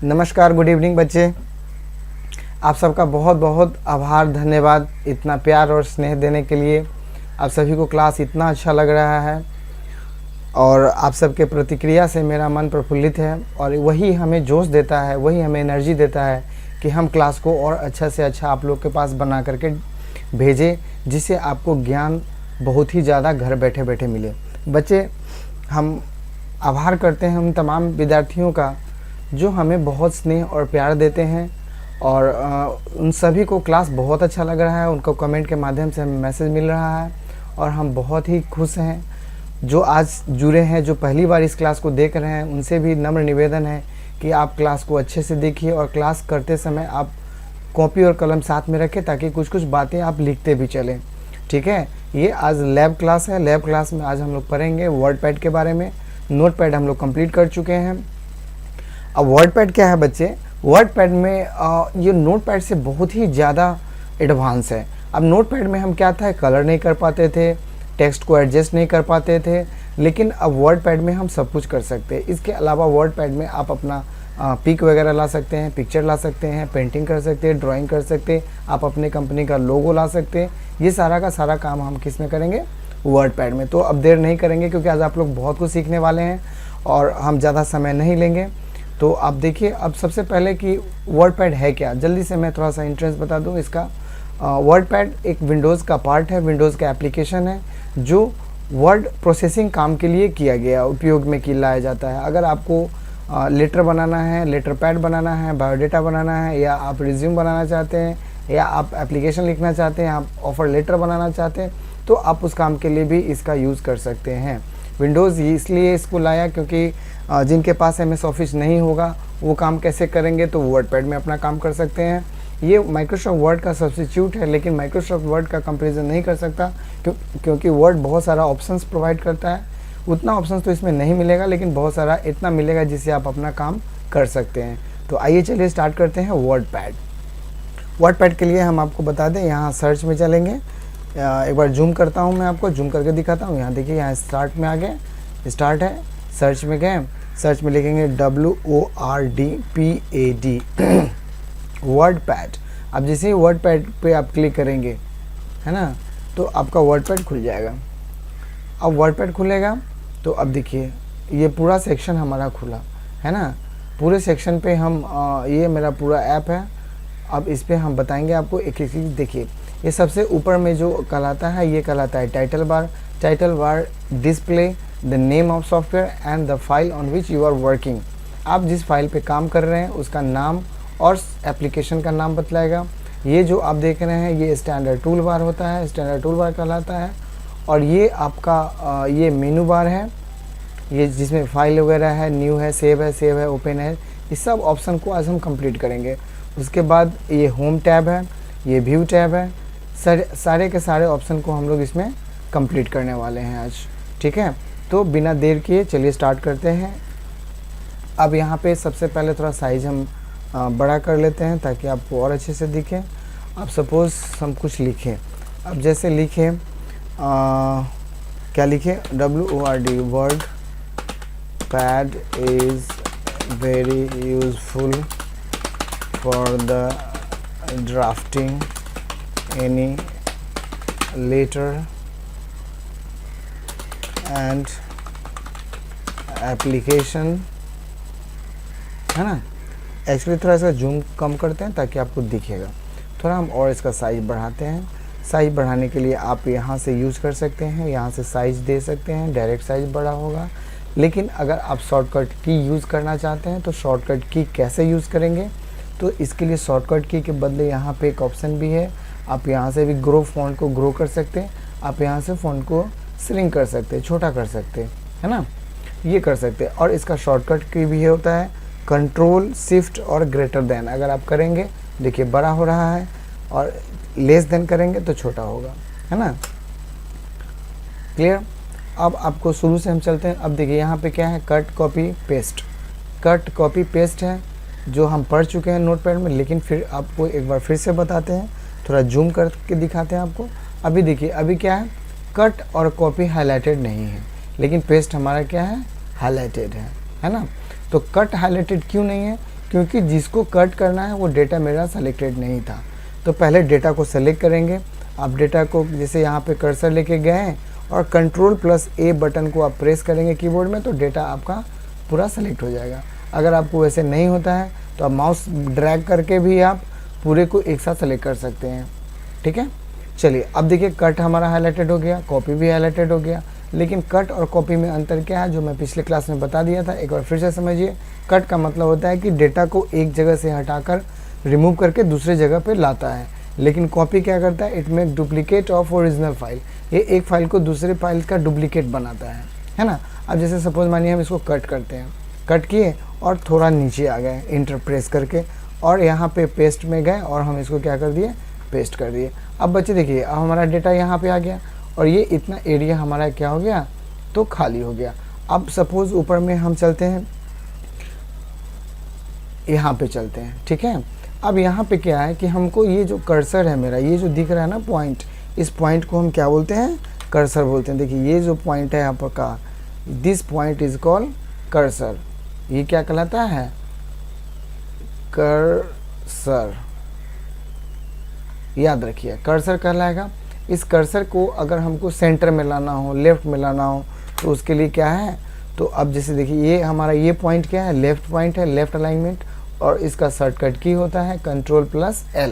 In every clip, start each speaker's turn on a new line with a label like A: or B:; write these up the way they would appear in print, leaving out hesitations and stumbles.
A: नमस्कार, good evening बच्चे। आप सबका बहुत बहुत आभार, धन्यवाद इतना प्यार और स्नेह देने के लिए। आप सभी को क्लास इतना अच्छा लग रहा है और आप सबके प्रतिक्रिया से मेरा मन प्रफुल्लित है और वही हमें जोश देता है, वही हमें एनर्जी देता है कि हम क्लास को और अच्छा से अच्छा आप लोग के पास बना करके भेजें, जिससे आपको ज्ञान बहुत ही ज़्यादा घर बैठे बैठे मिले। बच्चे, हम आभार करते हैं उन तमाम विद्यार्थियों का जो हमें बहुत स्नेह और प्यार देते हैं और उन सभी को क्लास बहुत अच्छा लग रहा है। उनको कमेंट के माध्यम से हमें मैसेज मिल रहा है और हम बहुत ही खुश हैं। जो आज जुड़े हैं, जो पहली बार इस क्लास को देख रहे हैं, उनसे भी नम्र निवेदन है कि आप क्लास को अच्छे से देखिए और क्लास करते समय आप कॉपी और कलम साथ में रखें ताकि कुछ कुछ बातें आप लिखते भी चलें। ठीक है, ये आज लैब क्लास है। लैब क्लास में आज हम लोग पढ़ेंगे वर्डपैड के बारे में। नोटपैड हम लोग कंप्लीट कर चुके हैं। अब वर्डपैड क्या है बच्चे? वर्डपैड में ये नोटपैड से बहुत ही ज़्यादा एडवांस है। अब नोटपैड में हम क्या था, कलर नहीं कर पाते थे, टेक्स्ट को एडजस्ट नहीं कर पाते थे, लेकिन अब वर्डपैड में हम सब कुछ कर सकते हैं। इसके अलावा वर्डपैड में आप अपना पिक वगैरह ला सकते हैं, पिक्चर ला सकते हैं, पेंटिंग कर सकते हैं, ड्राइंग कर सकते हैं, आप अपने कंपनी का लोगो ला सकते हैं। ये सारा का सारा काम हम किस में करेंगे? वर्डपैड में। तो अब देर नहीं करेंगे क्योंकि आज आप लोग बहुत कुछ सीखने वाले हैं और हम ज़्यादा समय नहीं लेंगे। तो आप देखिए, अब सबसे पहले कि वर्डपैड है क्या, जल्दी से मैं थोड़ा सा इंट्रेंस बता दूं इसका। वर्डपैड एक विंडोज़ का पार्ट है, विंडोज़ का एप्लीकेशन है जो वर्ड प्रोसेसिंग काम के लिए किया गया, उपयोग में लाया जाता है। अगर आपको लेटर बनाना है, लेटर पैड बनाना है, बायोडाटा बनाना है, या आप रिज्यूम बनाना चाहते हैं, या आप एप्लीकेशन लिखना चाहते हैं, आप ऑफ़र लेटर बनाना चाहते हैं, तो आप उस काम के लिए भी इसका यूज़ कर सकते हैं। विंडोज़ इसलिए इसको लाया क्योंकि जिनके पास MS ऑफिस नहीं होगा वो काम कैसे करेंगे, तो वर्डपैड में अपना काम कर सकते हैं। ये माइक्रोसॉफ्ट वर्ड का सब्स्टिट्यूट है, लेकिन माइक्रोसॉफ्ट वर्ड का कंपैरिजन नहीं कर सकता क्योंकि वर्ड बहुत सारा ऑप्शंस प्रोवाइड करता है। उतना ऑप्शंस तो इसमें नहीं मिलेगा, लेकिन बहुत सारा इतना मिलेगा जिससे आप अपना काम कर सकते हैं। तो आइए चलिए स्टार्ट करते हैं वर्डपैड। वर्डपैड के लिए हम आपको बता दें, यहाँ सर्च में चलेंगे। एक बार जूम करता हूँ, मैं आपको जूम करके दिखाता हूँ। यहाँ देखिए, यहाँ स्टार्ट में आ गए, स्टार्ट है, सर्च में गए, सर्च में लिखेंगे WORDPAD वर्डपैड। अब जैसे ही वर्डपैड पे आप क्लिक करेंगे, है ना, तो आपका वर्डपैड खुल जाएगा। अब वर्डपैड खुलेगा तो अब देखिए ये पूरा सेक्शन हमारा खुला है ना। पूरे सेक्शन पे हम ये मेरा पूरा ऐप है। अब इस पे हम बताएंगे आपको एक एक चीज़। देखिए, ये सबसे ऊपर में जो कहलाता है, ये कहलाता है title bar. Title bar display the name of software and the file on which you are working. आप जिस फाइल पे काम कर रहे हैं उसका नाम और एप्लीकेशन का नाम बतलाएगा। ये जो आप देख रहे हैं ये स्टैंडर्ड टूल बार होता है, स्टैंडर्ड टूल बार कहलाता है। और ये आपका ये मेनू बार है, ये जिसमें फाइल वगैरह है, न्यू है, सेव है, ओपन है। इस सब ऑप्शन को आज हम कंप्लीट करेंगे। उसके बाद ये होम टैब है, ये व्यू टैब है। सारे के सारे ऑप्शन को हम लोग इसमें कंप्लीट करने वाले हैं आज। ठीक है, तो बिना देर किए चलिए स्टार्ट करते हैं। अब यहाँ पे सबसे पहले थोड़ा साइज़ हम बड़ा कर लेते हैं ताकि आपको और अच्छे से दिखे। अब सपोज़ हम कुछ लिखें, अब जैसे लिखें क्या लिखें, WORD word pad is very useful for the drafting any letter and application, है ना। एक्चुअली थोड़ा इसका जूम कम करते हैं ताकि आपको दिखेगा। थोड़ा हम और इसका साइज़ बढ़ाते हैं। साइज़ बढ़ाने के लिए आप यहाँ से यूज़ कर सकते हैं, यहाँ से साइज़ दे सकते हैं, डायरेक्ट साइज़ बड़ा होगा। लेकिन अगर आप शॉर्टकट की यूज़ करना चाहते हैं तो शॉर्टकट की कैसे यूज़ करेंगे, तो इसके लिए शॉर्टकट की के बदले यहाँ पे एक ऑप्शन भी है। आप यहाँ से भी ग्रो फॉन्ट को ग्रो कर सकते हैं, आप यहाँ से फॉन्ट को श्रिंक कर सकते हैं, छोटा कर सकते हैं, है ना, ये कर सकते हैं। और इसका शॉर्टकट की भी होता है कंट्रोल शिफ्ट और ग्रेटर देन। अगर आप करेंगे, देखिए बड़ा हो रहा है, और लेस देन करेंगे तो छोटा होगा, है ना। क्लियर। अब आपको शुरू से हम चलते हैं। अब देखिए यहाँ पे क्या है, cut copy paste. Cut copy paste है जो हम पढ़ चुके हैं नोटपैड में, लेकिन फिर आपको एक बार फिर से बताते हैं, थोड़ा जूम करके दिखाते हैं आपको। अभी देखिए, अभी क्या है, कट और कॉपी हाईलाइटेड नहीं है, लेकिन पेस्ट हमारा क्या है, हाईलाइटेड है ना। तो कट हाईलाइटेड क्यों नहीं है, क्योंकि जिसको कट करना है वो डेटा मेरा सेलेक्टेड नहीं था। तो पहले डेटा को सेलेक्ट करेंगे। आप डेटा को जैसे यहाँ पे कर्सर लेके गए हैं और Ctrl+A बटन को आप प्रेस करेंगे कीबोर्ड में, तो डेटा आपका पूरा सेलेक्ट हो जाएगा। अगर आपको वैसे नहीं होता है तो आप माउस ड्रैग करके भी आप पूरे को एक साथ सेलेक्ट कर सकते हैं। ठीक है, चलिए अब देखिए कट हमारा हाईलाइटेड हो गया, कॉपी भी हाईलाइटेड हो गया। लेकिन कट और कॉपी में अंतर क्या है, जो मैं पिछले क्लास में बता दिया था, एक बार फिर से समझिए। कट का मतलब होता है कि डेटा को एक जगह से हटाकर रिमूव करके दूसरे जगह पे लाता है। लेकिन कॉपी क्या करता है, it make duplicate of original file, ये एक फाइल को दूसरे फाइल का डुप्लीकेट बनाता है ना। अब जैसे सपोज मानिए हम इसको कट करते हैं, कट किए और थोड़ा नीचे आ गए इंटर प्रेस करके, और यहाँ पे पेस्ट में गए और हम इसको क्या कर दिए, पेस्ट कर दिए। अब बच्चे देखिए, अब हमारा डेटा यहाँ पे आ गया और ये इतना एरिया हमारा क्या हो गया, तो खाली हो गया। अब सपोज ऊपर में हम चलते हैं, यहाँ पे चलते हैं। ठीक है, अब यहाँ पे क्या है कि हमको ये जो कर्सर है मेरा, ये जो दिख रहा है ना पॉइंट, इस पॉइंट को हम क्या बोलते हैं, कर्सर बोलते हैं। देखिए ये जो पॉइंट है आपका, this point is called cursor. ये क्या कहलाता है, कर्सर, याद रखिए कर्सर कहलाएगा। इस कर्सर को अगर हमको सेंटर में लाना हो, लेफ्ट में लाना हो, तो उसके लिए क्या है, तो अब जैसे देखिए ये हमारा ये पॉइंट क्या है, लेफ्ट पॉइंट है, लेफ्ट अलाइनमेंट, और इसका शॉर्टकट की होता है Ctrl+L।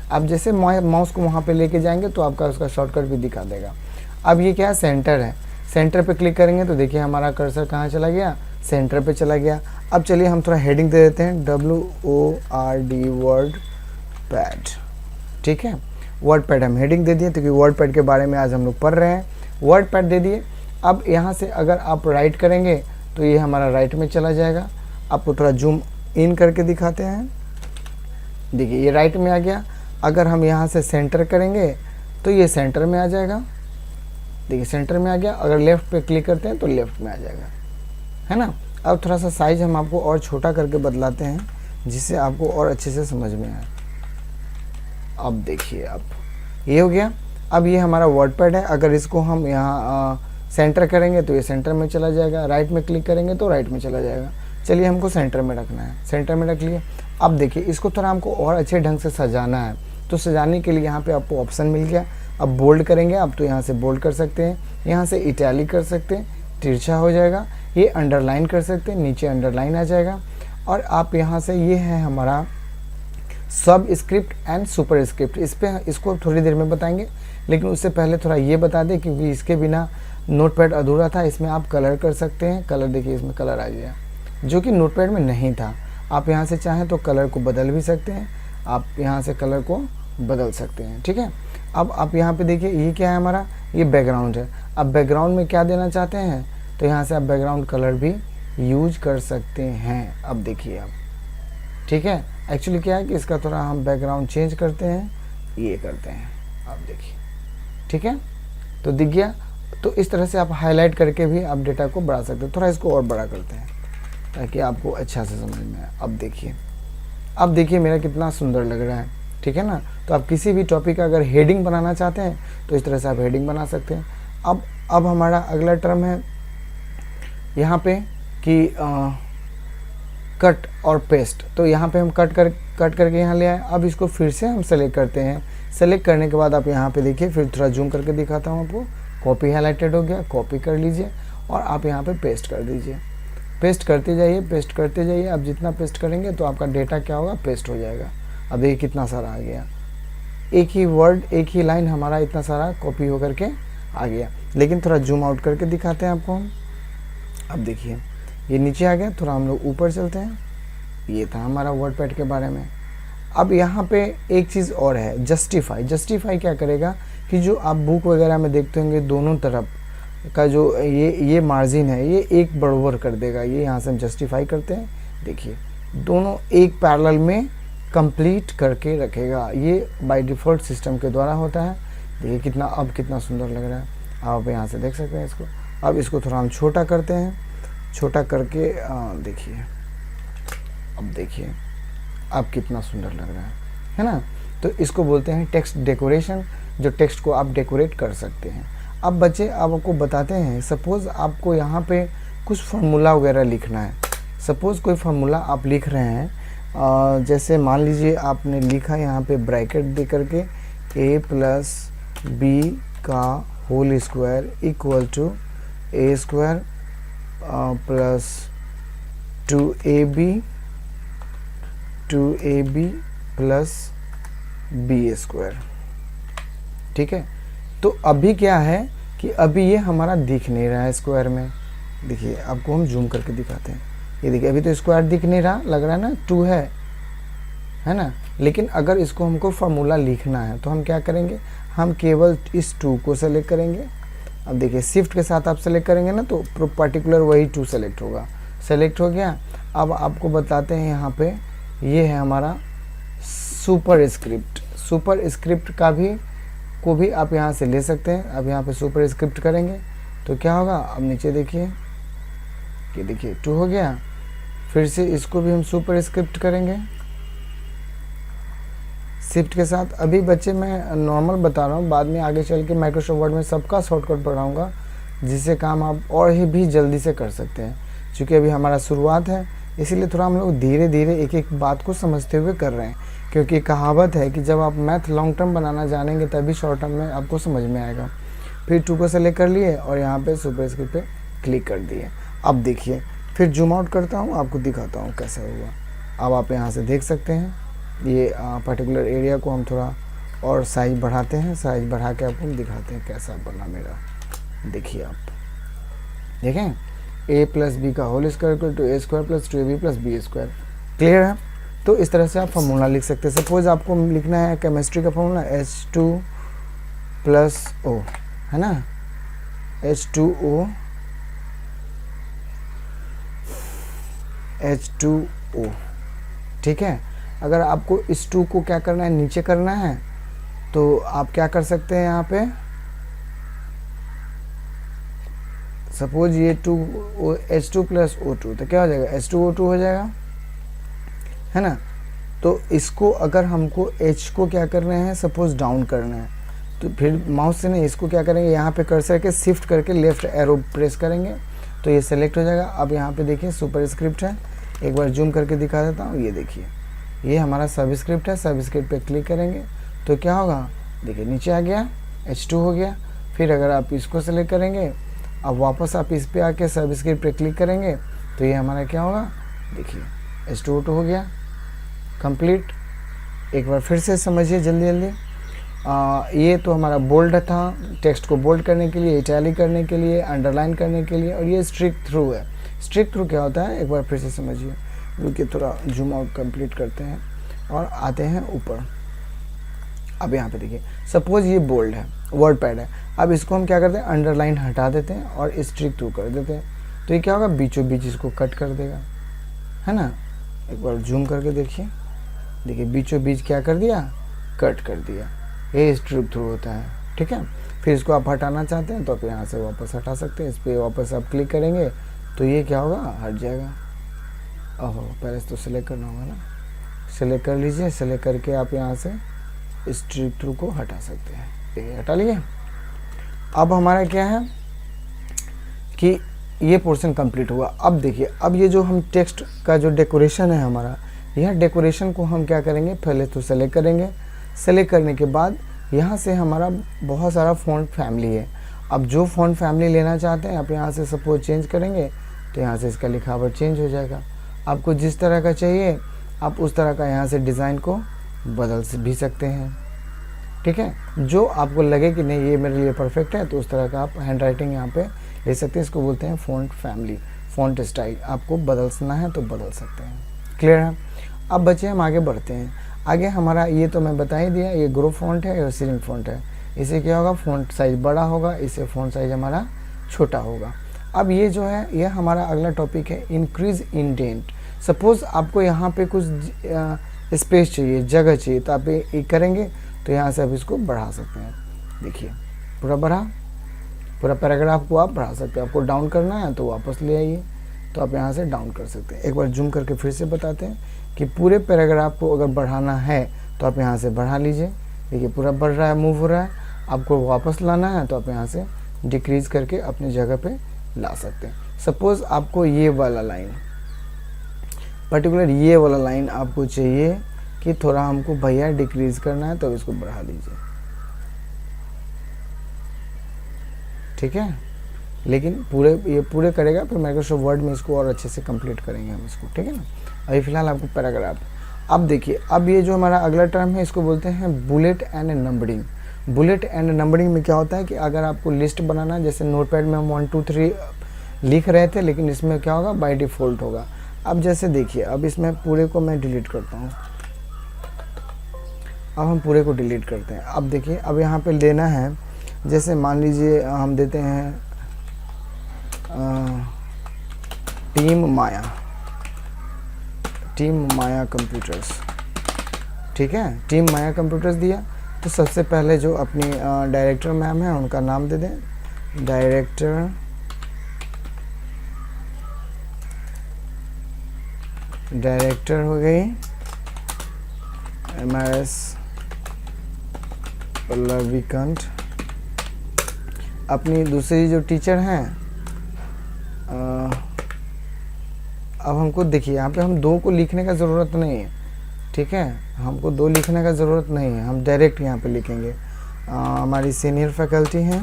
A: अब जैसे माउस को वहाँ पे लेके जाएंगे तो आपका उसका शॉर्टकट भी दिखा देगा। अब ये क्या है, सेंटर है, सेंटर पे क्लिक करेंगे तो देखिए हमारा कर्सर कहाँ चला गया, सेंटर पे चला गया। अब चलिए हम थोड़ा हेडिंग दे देते हैं, WORD वर्ड पैड। ठीक है, वर्ड पैड हम हेडिंग दे दिए क्योंकि वर्ड पैड के बारे में आज हम लोग पढ़ रहे हैं। वर्ड पैड दे दिए। अब यहाँ से अगर आप राइट करेंगे तो ये हमारा राइट में चला जाएगा। आपको थोड़ा जूम इन करके दिखाते हैं, देखिए ये राइट में आ गया। अगर हम यहाँ से सेंटर करेंगे तो ये सेंटर में आ जाएगा, देखिए सेंटर में आ गया। अगर लेफ़्ट पे क्लिक करते हैं तो लेफ़्ट में आ जाएगा, है ना। अब थोड़ा सा साइज हम आपको और छोटा करके बदलाते हैं जिससे आपको और अच्छे से समझ में आए। अब देखिए, अब ये हो गया। अब ये हमारा वर्ड पैड है, अगर इसको हम यहाँ सेंटर करेंगे तो ये सेंटर में चला जाएगा, राइट में क्लिक करेंगे तो राइट में चला जाएगा। चलिए हमको सेंटर में रखना है, सेंटर में रख लिए। अब देखिए इसको थोड़ा हमको और अच्छे ढंग से सजाना है, तो सजाने के लिए यहाँ पे आपको ऑप्शन मिल गया। अब बोल्ड करेंगे आप तो यहाँ से बोल्ड कर सकते हैं, यहाँ से इटैलिक कर सकते हैं, तिरछा हो जाएगा। ये अंडरलाइन कर सकते हैं, नीचे अंडरलाइन आ जाएगा। और आप यहाँ से, ये है हमारा सब स्क्रिप्ट एंड सुपर स्क्रिप्ट, इसको थोड़ी देर में बताएंगे। लेकिन उससे पहले थोड़ा ये बता दें, क्योंकि इसके बिना नोटपैड अधूरा था। इसमें आप कलर कर सकते हैं, कलर देखिए इसमें कलर आ गया जो कि नोटपैड में नहीं था। आप यहाँ से चाहें तो कलर को बदल भी सकते हैं, आप यहाँ से कलर को बदल सकते हैं। ठीक है, अब आप यहाँ पे देखिए ये क्या है हमारा, ये बैकग्राउंड है। अब बैकग्राउंड में क्या देना चाहते हैं तो यहाँ से आप बैकग्राउंड कलर भी यूज कर सकते हैं। अब देखिए आप, ठीक है, एक्चुअली क्या है कि इसका थोड़ा हम बैकग्राउंड चेंज करते हैं, ये करते हैं। आप देखिए, ठीक है, तो दिख गया। तो इस तरह से आप हाईलाइट करके भी आप डेटा को बढ़ा सकते हैं। थोड़ा इसको और बड़ा करते हैं ताकि आपको अच्छा से समझ में आए। अब देखिए मेरा कितना सुंदर लग रहा है, ठीक है ना। तो आप किसी भी टॉपिक का अगर हेडिंग बनाना चाहते हैं तो इस तरह से आप हेडिंग बना सकते हैं। अब हमारा अगला टर्म है यहाँ पे कि कट और पेस्ट। तो यहाँ पे हम कट करके यहाँ ले आए। अब इसको फिर से हम सेलेक्ट करते हैं। सेलेक्ट करने के बाद आप यहाँ पे देखिए, फिर थोड़ा जूम करके दिखाता हूँ आपको। कॉपी हाईलाइटेड हो गया, कॉपी कर लीजिए और आप यहाँ पे पेस्ट कर दीजिए। पेस्ट करते जाइए, पेस्ट करते जाइए। अब जितना पेस्ट करेंगे तो आपका डेटा क्या होगा, पेस्ट हो जाएगा। अब देखिए कितना सारा आ गया, एक ही वर्ड, एक ही लाइन हमारा इतना सारा कॉपी होकर के आ गया। लेकिन थोड़ा जूम आउट करके दिखाते हैं आपको हम। अब देखिए ये नीचे आ गया, थोड़ा हम लोग ऊपर चलते हैं। ये था हमारा वर्ड पैड के बारे में। अब यहाँ पे एक चीज़ और है, जस्टिफाई। जस्टिफाई क्या करेगा कि जो आप बुक वगैरह में देखते होंगे दोनों तरफ का जो ये मार्जिन है, ये एक बराबर कर देगा। ये यहाँ से हम जस्टिफाई करते हैं, देखिए दोनों एक पैरेलल में कंप्लीट करके रखेगा। ये बाय डिफ़ॉल्ट सिस्टम के द्वारा होता है। देखिए कितना सुंदर लग रहा है, आप यहाँ से देख सकते हैं इसको। अब इसको थोड़ा हम छोटा करते हैं, छोटा करके देखिए, अब देखिए अब कितना सुंदर लग रहा है ना। तो इसको बोलते हैं टेक्स्ट डेकोरेशन, जो टेक्स्ट को आप डेकोरेट कर सकते हैं। अब बच्चे आपको बताते हैं, सपोज़ आपको यहाँ पे कुछ फार्मूला वगैरह लिखना है। सपोज़ कोई फार्मूला आप लिख रहे हैं जैसे मान लीजिए आपने लिखा यहाँ पे ब्रैकेट दे करके a प्लस बी का whole square equal to A square plus 2ab plus B square. ठीक है, तो अभी क्या है कि अभी ये हमारा दिख नहीं रहा है स्क्वायर में। देखिए आपको हम जूम करके दिखाते हैं, ये देखिए अभी तो स्क्वायर दिख नहीं रहा, लग रहा है ना 2 है ना। लेकिन अगर इसको हमको फार्मूला लिखना है तो हम क्या करेंगे, हम केवल इस 2 को सेलेक्ट करेंगे। अब देखिए शिफ्ट के साथ आप सेलेक्ट करेंगे ना तो पर्टिकुलर वही 2 सेलेक्ट होगा। सेलेक्ट हो गया। अब आपको बताते हैं यहाँ पे ये है हमारा सुपर स्क्रिप्ट। सुपर स्क्रिप्ट को भी आप यहाँ से ले सकते हैं। अब यहाँ पे सुपर स्क्रिप्ट करेंगे तो क्या होगा, अब नीचे देखिए, ये देखिए 2 हो गया। फिर से इसको भी हम सुपर स्क्रिप्ट करेंगे शिफ्ट के साथ। अभी बच्चे मैं नॉर्मल बता रहा हूँ, बाद में आगे चल के माइक्रोसॉफ्ट वर्ड में सबका शॉर्टकट पढ़ाऊँगा, जिससे काम आप और भी जल्दी से कर सकते हैं। क्योंकि अभी हमारा शुरुआत है, इसीलिए थोड़ा हम लोग धीरे धीरे एक एक बात को समझते हुए कर रहे हैं। क्योंकि कहावत है कि जब आप मैथ लॉन्ग टर्म बनाना जानेंगे तभी शॉर्ट टर्म में आपको समझ में आएगा। फिर 2 को सेलेक्ट कर लिए और यहाँ पे सुपर स्क्रिप्ट पे क्लिक कर दिए। अब देखिए फिर जूम आउट करता हूँ, आपको दिखाता हूँ कैसा हुआ। अब आप यहाँ से देख सकते हैं ये पर्टिकुलर एरिया को हम थोड़ा और साइज बढ़ाते हैं। साइज बढ़ा के आपको दिखाते हैं कैसा बना मेरा। देखिए आप देखें, a प्लस बी का whole square equal to A square plus 2ab plus B square. Clear है। तो इस तरह से आप फार्मूला लिख सकते हैं। सपोज आपको लिखना है केमिस्ट्री का फार्मूला H2 प्लस O, है ना, H2O H2O। ठीक है, अगर आपको इस 2 को क्या करना है, नीचे करना है, तो आप क्या कर सकते हैं यहाँ पे, सपोज ये H2 प्लस O2 तो क्या हो जाएगा, H2O2 हो जाएगा, है ना। तो इसको अगर हमको H को क्या करना है, सपोज डाउन करना है, तो फिर माउस से नहीं इसको क्या करेंगे, यहाँ पे कर्सर के शिफ्ट करके लेफ्ट एरो प्रेस करेंगे तो ये सेलेक्ट हो जाएगा। अब यहाँ पे देखिए सुपर स्क्रिप्ट है, एक बार जूम करके दिखा देता हूँ। ये देखिए ये हमारा सब स्क्रिप्ट है। सब स्क्रिप्ट पे क्लिक करेंगे तो क्या होगा, देखिए नीचे आ गया, H2 हो गया। फिर अगर आप इसको सेलेक्ट करेंगे, अब वापस आप इस पे आके सब स्क्रिप्ट पे क्लिक करेंगे तो ये हमारा क्या होगा, देखिए H2O2 हो गया कंप्लीट। एक बार फिर से समझिए जल्दी जल्दी। ये तो हमारा बोल्ड था, टेक्स्ट को बोल्ड करने के लिए, इटैलिक करने के लिए, अंडरलाइन करने के लिए, और ये स्ट्रिक थ्रू है। स्ट्रिक थ्रू क्या होता है, एक बार फिर से समझिए। रुकिए थोड़ा जूम आउट कंप्लीट करते हैं और आते हैं ऊपर। अब यहाँ पे देखिए सपोज ये बोल्ड है, वर्ड पैड है। अब इसको हम क्या करते हैं, अंडरलाइन हटा देते हैं और स्ट्रिक थ्रू कर देते हैं। तो ये क्या होगा, बीचों बीच इसको कट कर देगा, है ना। एक बार जूम करके देखिए, देखिए बीचों बीच क्या कर दिया, कट कर दिया। ये स्ट्रिक थ्रू होता है। ठीक है, फिर इसको आप हटाना चाहते हैं तो आप यहाँ से वापस हटा सकते हैं। इस पर वापस आप क्लिक करेंगे तो ये क्या होगा, हट जाएगा। ओहो, पहले तो सिलेक्ट करना होगा ना, सिलेक्ट कर लीजिए। सिलेक्ट करके आप यहाँ से स्ट्रिक थ्रू को हटा सकते हैं। ये हटा लिए। अब हमारा क्या है कि ये पोर्शन कंप्लीट हुआ। अब देखिए, अब ये जो हम टेक्स्ट का जो डेकोरेशन है हमारा, यह डेकोरेशन को हम क्या करेंगे, पहले तो सेलेक्ट करेंगे। सेलेक्ट करने के बाद यहाँ से हमारा बहुत सारा फ़ॉन्ट फैमिली है। अब जो फ़ॉन्ट फैमिली लेना चाहते हैं आप यहाँ से सपोज चेंज करेंगे तो यहाँ से इसका लिखावट चेंज हो जाएगा। आपको जिस तरह का चाहिए आप उस तरह का यहाँ से डिज़ाइन को बदल भी सकते हैं। ठीक है, जो आपको लगे कि नहीं ये मेरे लिए परफेक्ट है तो उस तरह का आप हैंड राइटिंग यहाँ पे ले सकते हैं। इसको बोलते हैं फ़ॉन्ट फैमिली, फ़ॉन्ट स्टाइल। आपको बदलना है तो बदल सकते हैं। क्लियर है। अब बच्चे हम आगे बढ़ते हैं। आगे हमारा ये तो मैं बता ही दिया, ये ग्रो फॉन्ट है और सीलिंग फॉन्ट है। इसे क्या होगा, फ़ॉन्ट साइज़ बड़ा होगा, इसे फ़ॉन्ट साइज़ हमारा छोटा होगा। अब ये जो है ये हमारा अगला टॉपिक है, इंक्रीज़ इंडेंट। सपोज़ आपको यहाँ पे कुछ स्पेस चाहिए, जगह चाहिए, तो आप ये करेंगे तो यहाँ से आप इसको बढ़ा सकते हैं। देखिए पूरा बढ़ा, पूरा पैराग्राफ को आप बढ़ा सकते हैं। आपको डाउन करना है तो वापस ले आइए, तो आप यहाँ से डाउन कर सकते हैं। एक बार जूम करके फिर से बताते हैं कि पूरे पैराग्राफ को अगर बढ़ाना है तो आप यहाँ से बढ़ा लीजिए। देखिए पूरा बढ़ रहा है, मूव हो रहा है। आपको वापस लाना है तो आप यहाँ से डिक्रीज़ करके अपनी जगह पे ला सकते हैं। सपोज़ आपको ये वाला लाइन पर्टिकुलर ये वाला लाइन आपको चाहिए कि थोड़ा हमको भैया डिक्रीज करना है तो इसको बढ़ा दीजिए, ठीक है। लेकिन ये पूरे करेगा, फिर माइक्रोसॉफ्ट वर्ड में इसको और अच्छे से कंप्लीट करेंगे हम इसको, ठीक है ना। अभी फिलहाल आपको पैराग्राफ। अब देखिए, अब ये जो हमारा अगला टर्म है इसको बोलते हैं bullet and numbering. Bullet and numbering में क्या होता है कि अगर आपको लिस्ट बनाना है, जैसे नोटपैड में हम 1 2 3 लिख रहे थे, लेकिन इसमें क्या होगा, बाय डिफ़ॉल्ट होगा। अब जैसे देखिए, अब इसमें पूरे को मैं डिलीट करता हूँ। अब हम पूरे को डिलीट करते हैं। अब देखिए, अब यहाँ पे लेना है, जैसे मान लीजिए हम देते हैं टीम माया कंप्यूटर्स, ठीक है। टीम माया कंप्यूटर्स दिया तो सबसे पहले जो अपनी डायरेक्टर मैम है उनका नाम दे दें, डायरेक्टर हो गई MRS पल्लवी कंठ। अपनी दूसरी जो टीचर हैं, अब हमको देखिए यहाँ पे हम 2 को लिखने का ज़रूरत नहीं है, ठीक है। हमको 2 लिखने का ज़रूरत नहीं है, हम डायरेक्ट यहाँ पे लिखेंगे। हमारी सीनियर फैकल्टी हैं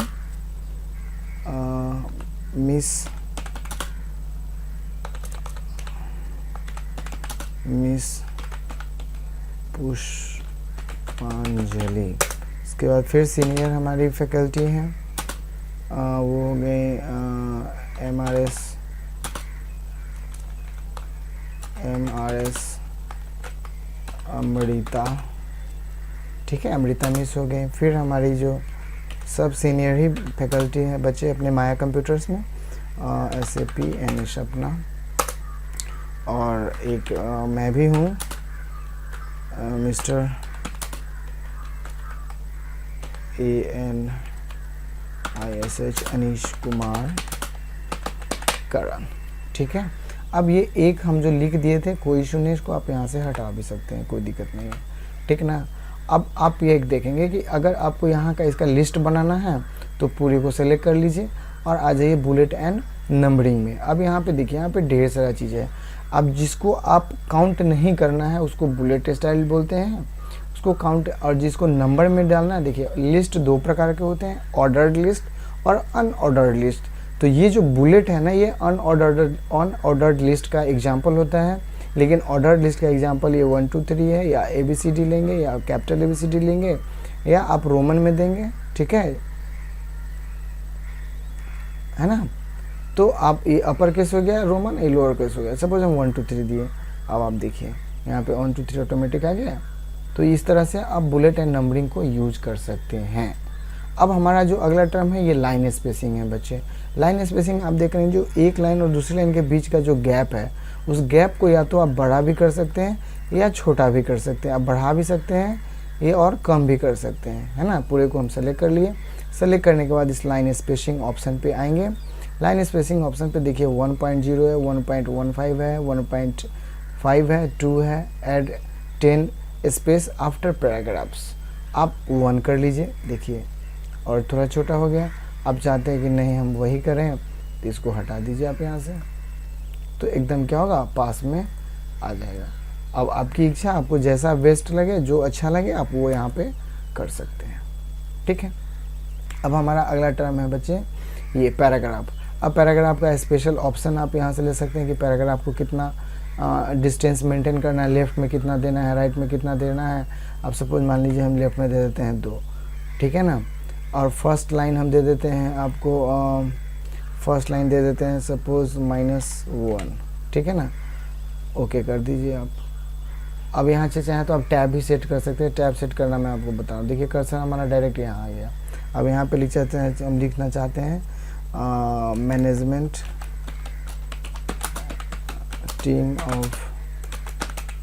A: मिस पुष्पांजलि। इसके बाद फिर सीनियर हमारी फैकल्टी हैं, वो हो गए MRS अमृता, ठीक है, अमृता मिस हो गए। फिर हमारी जो सब सीनियर ही फैकल्टी है बच्चे अपने माया कंप्यूटर्स में, SAP एन सपना, और एक मैं भी हूँ, मिस्टर ANISH अनीश कुमार करण, ठीक है। अब ये एक हम जो लिख दिए थे, कोई इशू नहीं, इसको आप यहाँ से हटा भी सकते हैं, कोई दिक्कत नहीं है, ठीक ना। अब आप ये देखेंगे कि अगर आपको यहाँ का इसका लिस्ट बनाना है तो पूरे को सेलेक्ट कर लीजिए और आ जाइए बुलेट एंड नंबरिंग में। अब यहाँ पे देखिए, यहाँ पे ढेर सारा चीज़ है। अब जिसको आप काउंट नहीं करना है उसको बुलेट स्टाइल बोलते हैं, उसको काउंट, और जिसको नंबर में डालना है, देखिए लिस्ट 2 प्रकार के होते हैं, ऑर्डर्ड लिस्ट और अनऑर्डर्ड लिस्ट। तो ये जो बुलेट है ना, ये अनऑर्डर्ड लिस्ट का एग्जाम्पल होता है, लेकिन ऑर्डर्ड लिस्ट का एग्जाम्पल ये 1 2 3 है, या ABCD लेंगे, या कैपिटल ABCD लेंगे, या आप रोमन में देंगे, ठीक है ना। तो आप ये अपर केस हो गया रोमन, ये लोअर केस हो गया। सपोज हम 1 2 3 दिए, अब आप देखिए यहाँ पे 1 2 3 ऑटोमेटिक आ गया। तो इस तरह से आप बुलेट एंड नंबरिंग को यूज कर सकते हैं। अब हमारा जो अगला टर्म है ये लाइन स्पेसिंग है बच्चे। लाइन स्पेसिंग आप देख रहे हैं, जो एक लाइन और दूसरी लाइन के बीच का जो गैप है, उस गैप को या तो आप बड़ा भी कर सकते हैं या छोटा भी कर सकते हैं। आप बढ़ा भी सकते हैं ये और कम भी कर सकते हैं, है ना। पूरे को हम सेलेक्ट कर लिए। सेलेक्ट करने के बाद इस लाइन स्पेसिंग ऑप्शन पे आएंगे। लाइन स्पेसिंग ऑप्शन पे देखिए 1.0 है, 1.15 है, 1.5 है, 2 है, ऐड 10 स्पेस आफ्टर पैराग्राफ्स, आप 1 कर लीजिए, देखिए, और थोड़ा छोटा हो गया। आप चाहते हैं कि नहीं हम वही करें तो इसको हटा दीजिए आप यहाँ से, तो एकदम क्या होगा, पास में आ जाएगा। अब आपकी इच्छा, आपको जैसा बेस्ट लगे, जो अच्छा लगे, आप वो यहाँ पे कर सकते हैं, ठीक है। अब हमारा अगला टर्म है बच्चे ये पैराग्राफ। अब पैराग्राफ का स्पेशल ऑप्शन आप यहाँ से ले सकते हैं कि पैराग्राफ को कितना डिस्टेंस मेंटेन करना है, लेफ़्ट में कितना देना है, राइट में कितना देना है। अब सपोज मान लीजिए हम लेफ़्ट में दे देते हैं 2, ठीक है ना। और फर्स्ट लाइन हम दे देते हैं आपको, फर्स्ट लाइन दे देते हैं सपोज -1, ठीक है ना। ओके कर दीजिए आप। अब यहाँ से चाहें तो आप टैब भी सेट कर सकते हैं। टैब सेट करना मैं आपको बता रहा हूँ। देखिए कर्सर हमारा डायरेक्ट यहाँ आ गया। अब यहाँ पे हम लिखना चाहते हैं मैनेजमेंट टीम ऑफ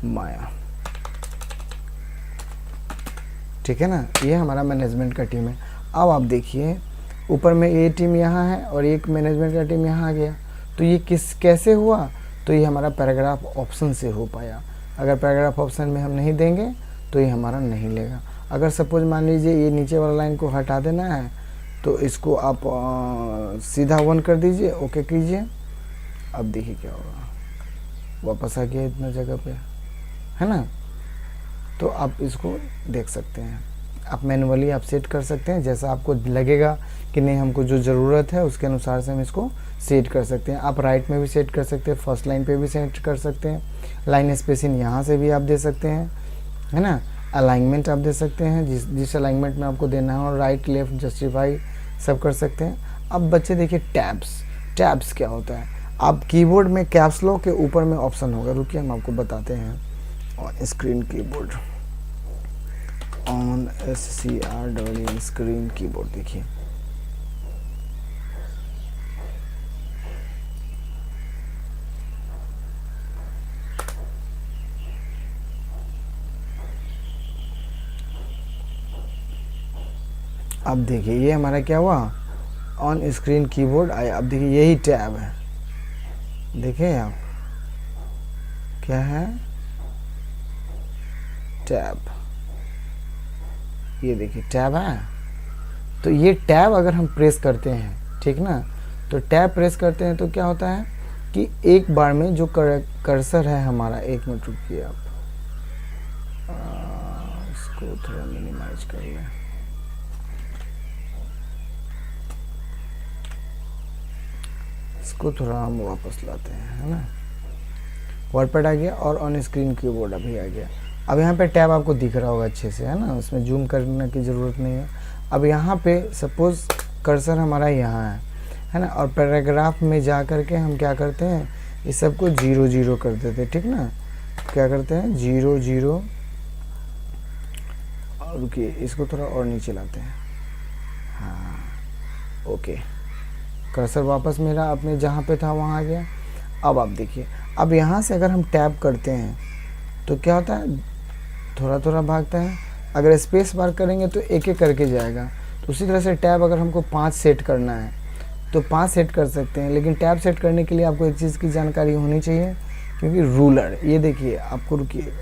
A: माया, ठीक है ना। ये हमारा मैनेजमेंट का टीम है। अब आप देखिए ऊपर में ये टीम यहाँ है और एक मैनेजमेंट का टीम यहाँ आ गया। तो ये कैसे हुआ, तो ये हमारा पैराग्राफ ऑप्शन से हो पाया। अगर पैराग्राफ ऑप्शन में हम नहीं देंगे तो ये हमारा नहीं लेगा। अगर सपोज मान लीजिए ये नीचे वाला लाइन को हटा देना है तो इसको आप सीधा 1 कर दीजिए, ओके कीजिए। अब देखिए क्या होगा, वापस आ गया इतना जगह पे, है ना। तो आप इसको देख सकते हैं, आप मैनुअली आप सेट कर सकते हैं, जैसा आपको लगेगा कि नहीं हमको जो ज़रूरत है उसके अनुसार से हम इसको सेट कर सकते हैं। आप राइट में भी सेट कर सकते हैं, फर्स्ट लाइन पे भी सेट कर सकते हैं, लाइन स्पेसिंग यहाँ से भी आप दे सकते हैं, है ना। अलाइनमेंट आप दे सकते हैं, जिस अलाइनमेंट में आपको देना है, और राइट लेफ़्ट जस्टिफाई सब कर सकते हैं। अब बच्चे देखिए टैब्स क्या होता है। आप कीबोर्ड में कैप्स लॉक के ऊपर में ऑप्शन होगा, रुकिए हम आपको बताते हैं। On screen keyboard, on SCR screen keyboard, देखिए अब देखिए ये हमारा क्या हुआ, ऑन स्क्रीन कीबोर्ड आया। अब देखिए यही टैब है, देखिए आप क्या है, टैब, ये देखिए टैब है। तो ये टैब अगर हम प्रेस करते हैं, ठीक ना, तो टैब प्रेस करते हैं तो क्या होता है कि एक बार में जो कर्सर है हमारा, एक मिनट रुकिए आप, इसको थोड़ा मिनिमाइज कर लें। इसको थोड़ा हम वापस लाते हैं, है ना। वर्डपैड आ गया और ऑन स्क्रीन कीबोर्ड अभी आ गया। अब यहाँ पे टैब आपको दिख रहा होगा अच्छे से, है ना, उसमें जूम करने की ज़रूरत नहीं है। अब यहाँ पे सपोज़ कर्सर हमारा यहाँ है ना, और पैराग्राफ में जा कर के हम क्या करते हैं, इस सबको 0 0 कर देते हैं, ठीक ना। क्या करते हैं 0 0, और रुकिए इसको थोड़ा और नीचे लाते हैं, हाँ ओके। कर्सर वापस मेरा अपने जहाँ पे था वहाँ आ गया। अब आप देखिए, अब यहाँ से अगर हम टैप करते हैं तो क्या होता है, थोड़ा थोड़ा भागता है। अगर स्पेस बार करेंगे तो एक एक करके जाएगा। तो उसी तरह से टैब अगर हमको 5 सेट करना है तो 5 सेट कर सकते हैं, लेकिन टैब सेट करने के लिए आपको एक चीज़ की जानकारी होनी चाहिए, क्योंकि रूलर, ये देखिए आपको, रुकिए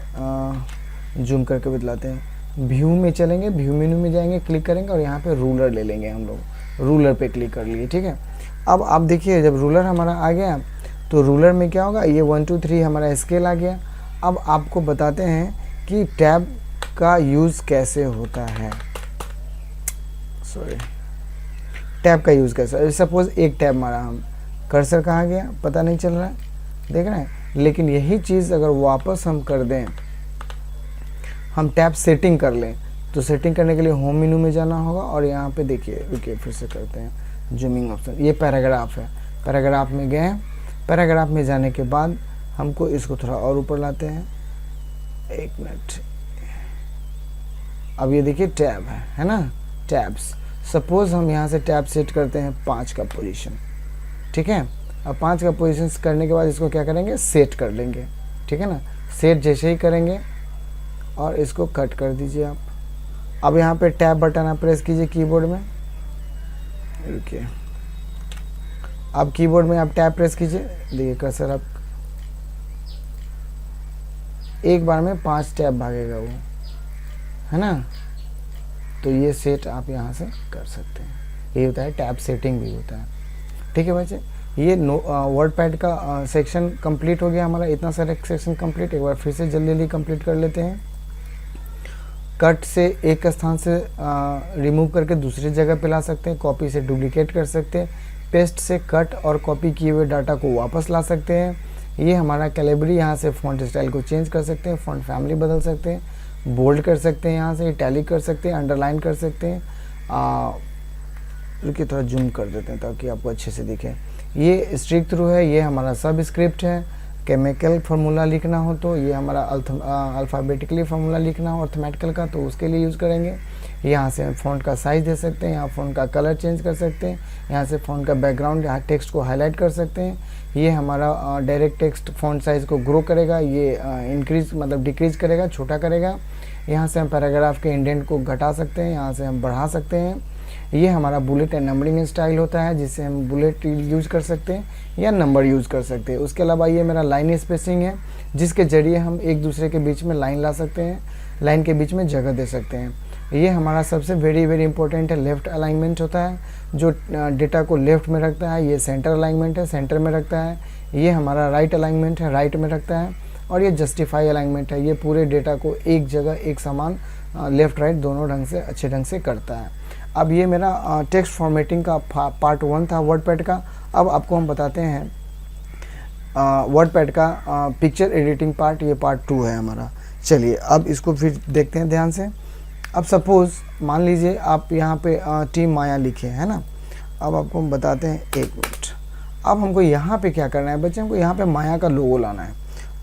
A: जूम करके बतलाते हैं। व्यू में चलेंगे, व्यू मेनू में जाएंगे, क्लिक करेंगे और यहाँ पे रूलर ले लेंगे हम लोग, रूलर पे क्लिक कर लिए, ठीक है। अब आप देखिए जब रूलर हमारा आ गया तो रूलर में क्या होगा, ये 1 2 3 हमारा स्केल आ गया। अब आपको बताते हैं कि टैब का यूज़ कैसे होता है, टैब का यूज़ कैसे। सपोज़ एक टैब मारा हम, कर्सर कहाँ गया पता नहीं चल रहा है, देख रहे हैं। लेकिन यही चीज़ अगर वापस हम कर दें, हम टैब सेटिंग कर लें, तो सेटिंग करने के लिए होम मेनू में जाना होगा, और यहाँ पे देखिए, रुकिए फिर से करते हैं जूमिंग ऑप्शन। ये पैराग्राफ है, पैराग्राफ में गए, पैराग्राफ में जाने के बाद हमको इसको थोड़ा और ऊपर लाते हैं, एक मिनट। अब ये देखिए टैब है ना, टैब्स। सपोज़ हम यहाँ से टैब सेट करते हैं 5 का पोजीशन, ठीक है। अब 5 का पोजीशन करने के बाद इसको क्या करेंगे, सेट कर लेंगे, ठीक है ना। सेट जैसे ही करेंगे और इसको कट कर दीजिए आप। अब यहाँ पे टैब बटन आप प्रेस कीजिए कीबोर्ड में, रुकिए, अब कीबोर्ड में आप टैब प्रेस कीजिए, देखिए कर्सर आप एक बार में 5 टैब भागेगा वो, है ना। तो ये सेट आप यहाँ से कर सकते हैं, ये होता है टैब सेटिंग भी होता है, ठीक है बच्चे। ये वर्डपैड का सेक्शन कंप्लीट हो गया हमारा, इतना सारा सेक्शन कंप्लीट। एक बार फिर से जल्दी कंप्लीट कर लेते हैं। कट से एक स्थान से रिमूव करके दूसरी जगह पे ला सकते हैं, कॉपी से डुप्लीकेट कर सकते हैं, पेस्ट से कट और कॉपी किए हुए डाटा को वापस ला सकते हैं। ये हमारा कैलिबरी, यहाँ से फ़ॉन्ट स्टाइल को चेंज कर सकते हैं, फ़ॉन्ट फैमिली बदल सकते हैं, बोल्ड कर सकते हैं, यहाँ से इटैलिक कर सकते हैं, अंडरलाइन कर सकते हैं। रुकिए थोड़ा जूम कर देते हैं ताकि आपको अच्छे से दिखे। ये स्ट्रिक थ्रू है, ये हमारा सब स्क्रिप्ट है। केमिकल फार्मूला लिखना हो तो ये हमारा अल्फ़ाबेटिकली फार्मूला लिखना हो अर्थमेटिकल का, तो उसके लिए यूज़ करेंगे। यहाँ से फ़ॉन्ट का साइज़ दे सकते हैं, यहाँ फ़ॉन्ट का कलर चेंज कर सकते हैं, यहाँ से फ़ॉन्ट का बैकग्राउंड, यहाँ टेक्स्ट को हाईलाइट कर सकते हैं। ये हमारा डायरेक्ट टेक्स्ट फ़ॉन्ट साइज़ को ग्रो करेगा, ये इंक्रीज मतलब डिक्रीज़ करेगा, छोटा करेगा। यहाँ से हम पैराग्राफ के इंडेंट को घटा सकते हैं, यहाँ से हम बढ़ा सकते हैं। ये हमारा बुलेट एंड नंबरिंग स्टाइल होता है, जिससे हम बुलेट यूज़ कर सकते हैं या नंबर यूज़ कर सकते हैं। उसके अलावा ये मेरा लाइन स्पेसिंग है, जिसके ज़रिए हम एक दूसरे के बीच में लाइन ला सकते हैं, लाइन के बीच में जगह दे सकते हैं। ये हमारा सबसे वेरी इंपॉर्टेंट है, लेफ़्ट अलाइनमेंट होता है, जो डेटा को लेफ़्ट में रखता है। ये सेंटर अलाइनमेंट है, सेंटर में रखता है। ये हमारा राइट अलाइनमेंट है, राइट में रखता है। और ये जस्टिफाई अलाइनमेंट है, ये पूरे डेटा को एक जगह एक समान लेफ़्ट राइट दोनों ढंग से अच्छे ढंग से करता है। अब ये मेरा टेक्स्ट फॉर्मेटिंग का पार्ट 1 था वर्डपैड का। अब आपको हम बताते हैं वर्डपैड का पिक्चर एडिटिंग पार्ट, ये पार्ट 2 है हमारा। चलिए अब इसको फिर देखते हैं ध्यान से। अब सपोज़ मान लीजिए आप यहाँ पे टीम माया लिखे है ना। अब आपको हम बताते हैं, एक मिनट। अब हमको यहाँ पे क्या करना है बच्चे, हमको यहाँ पे माया का लोगो लाना है।